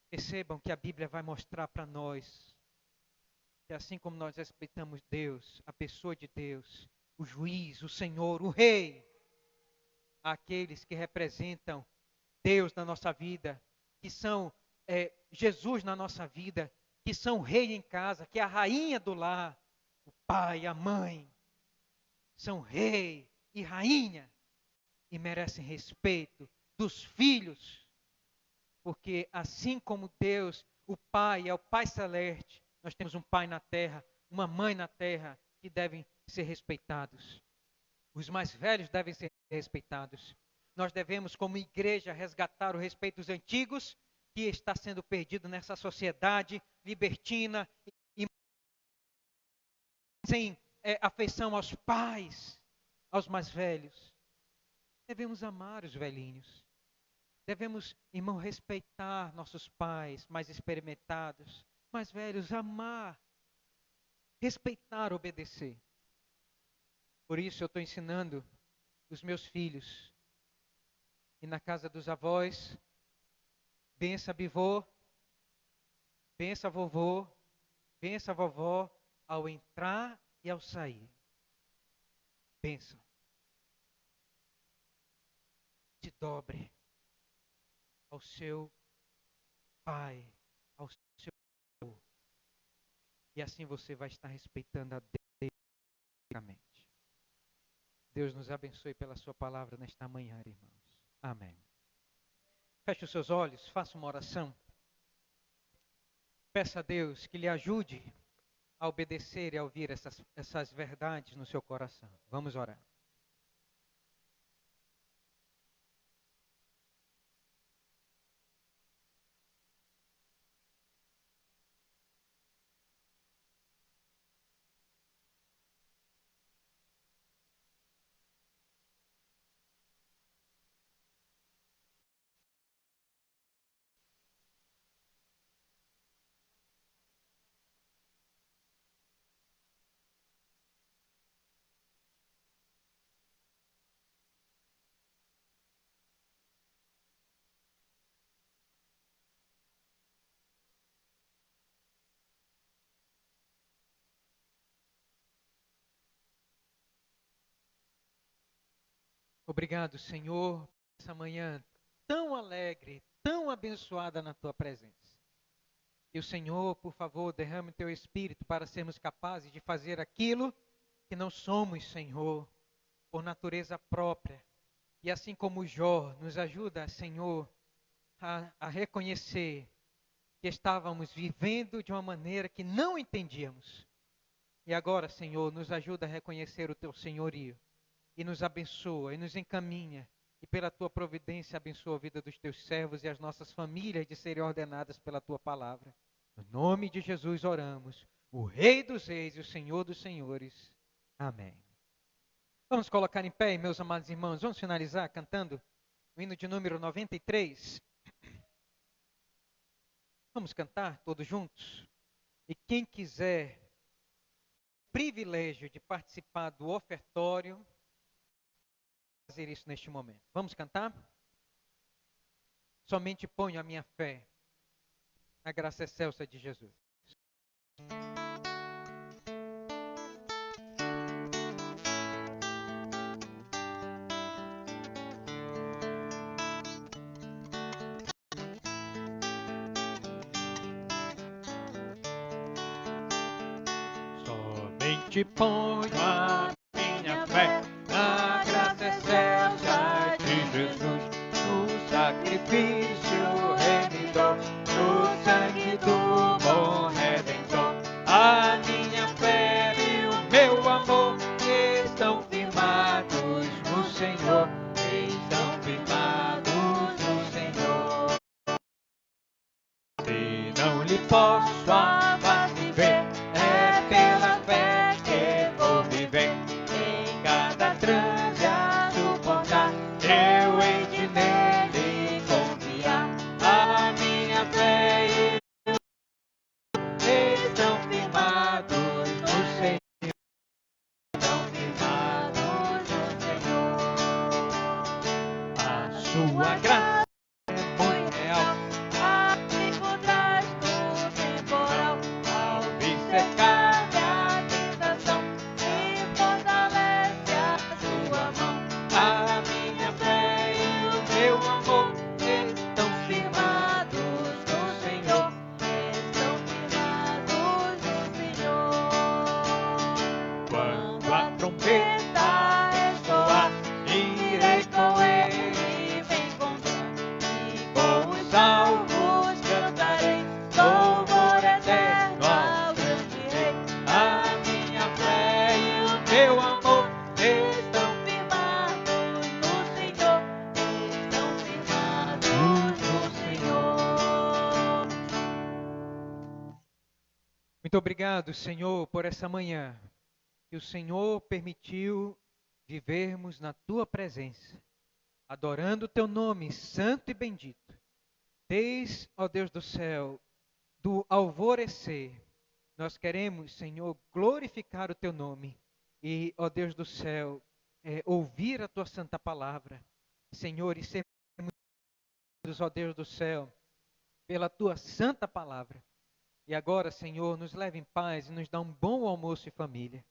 Percebam que a Bíblia vai mostrar para nós que assim como nós respeitamos Deus, a pessoa de Deus, o juiz, o Senhor, o Rei, aqueles que representam Deus na nossa vida, que são Jesus na nossa vida, que são o rei em casa, que é a rainha do lar, o pai, a mãe, são rei e rainha e merecem respeito dos filhos, porque assim como Deus, o Pai, é o Pai Celeste, nós temos um pai na terra, uma mãe na terra, que devem ser respeitados. Os mais velhos devem ser respeitados. Nós devemos, como igreja, resgatar o respeito dos antigos, que está sendo perdido nessa sociedade libertina e sem afeição aos pais, aos mais velhos. Devemos amar os velhinhos. Devemos, irmão, respeitar nossos pais mais experimentados, mais velhos, amar, respeitar, obedecer. Por isso eu estou ensinando os meus filhos. E na casa dos avós, bença bivô, bença vovô, bença vovó, ao entrar e ao sair. Benção. Se dobre ao seu pai, ao seu avô. E assim você vai estar respeitando a Deus. Deus nos abençoe pela sua palavra nesta manhã, irmãos. Amém. Feche os seus olhos, faça uma oração. Peça a Deus que lhe ajude a obedecer e a ouvir essas verdades no seu coração. Vamos orar. Obrigado, Senhor, por essa manhã tão alegre, tão abençoada na tua presença. E o Senhor, por favor, derrame o teu espírito para sermos capazes de fazer aquilo que não somos, Senhor, por natureza própria. E assim como Jó nos ajuda, Senhor, a reconhecer que estávamos vivendo de uma maneira que não entendíamos. E agora, Senhor, nos ajuda a reconhecer o Teu senhorio. E nos abençoa, e nos encaminha. E pela Tua providência, abençoa a vida dos Teus servos e as nossas famílias de serem ordenadas pela Tua palavra. No nome de Jesus oramos. O Rei dos Reis e o Senhor dos Senhores. Amém. Vamos colocar em pé, meus amados irmãos. Vamos finalizar cantando o hino de número 93. Vamos cantar todos juntos? E quem quiser o privilégio de participar do ofertório, fazer isso neste momento. Vamos cantar? Somente ponho a minha fé na graça excelsa de Jesus. Somente ponho a minha fé na graça excelsa de Jesus, no sacrifício remidor, no sangue do bom Redentor. A minha fé e o meu amor estão firmados no Senhor, estão firmados no Senhor. Se não lhe posso amar viver, é pela fé que vou viver. Em cada transe a suportar, eu hei de nele confiar. A minha fé e estão firmados no Senhor, estão firmados no Senhor. A sua graça é muito real, Abre por trás do temporal, ao me cercar a tentação e fortalece a sua mão. a minha fé e o meu amor estão firmados no Senhor. Estão firmados no Senhor. Quando a trombeta ressoar, irei com ele me encontrar, e com os salvos cantarei louvor eterno ao grande Rei. A minha fé e o meu amor estão Firmados no Senhor, estão firmados no Senhor. Muito obrigado, Senhor, por essa manhã que o Senhor permitiu vivermos na Tua presença, adorando o Teu nome santo e bendito. Desde, ó Deus do céu, do alvorecer, nós queremos, Senhor, glorificar o Teu nome e, ó Deus do céu, ouvir a Tua santa palavra, Senhor, e sermos, ó Deus do céu, pela Tua santa palavra. E agora, Senhor, nos leve em paz e nos dá um bom almoço e família.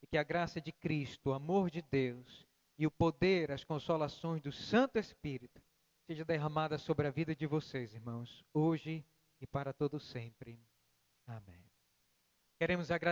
E que a graça de Cristo, o amor de Deus e o poder, as consolações do Santo Espírito seja derramada sobre a vida de vocês, irmãos, hoje e para todo sempre. Amém. Queremos agradecer.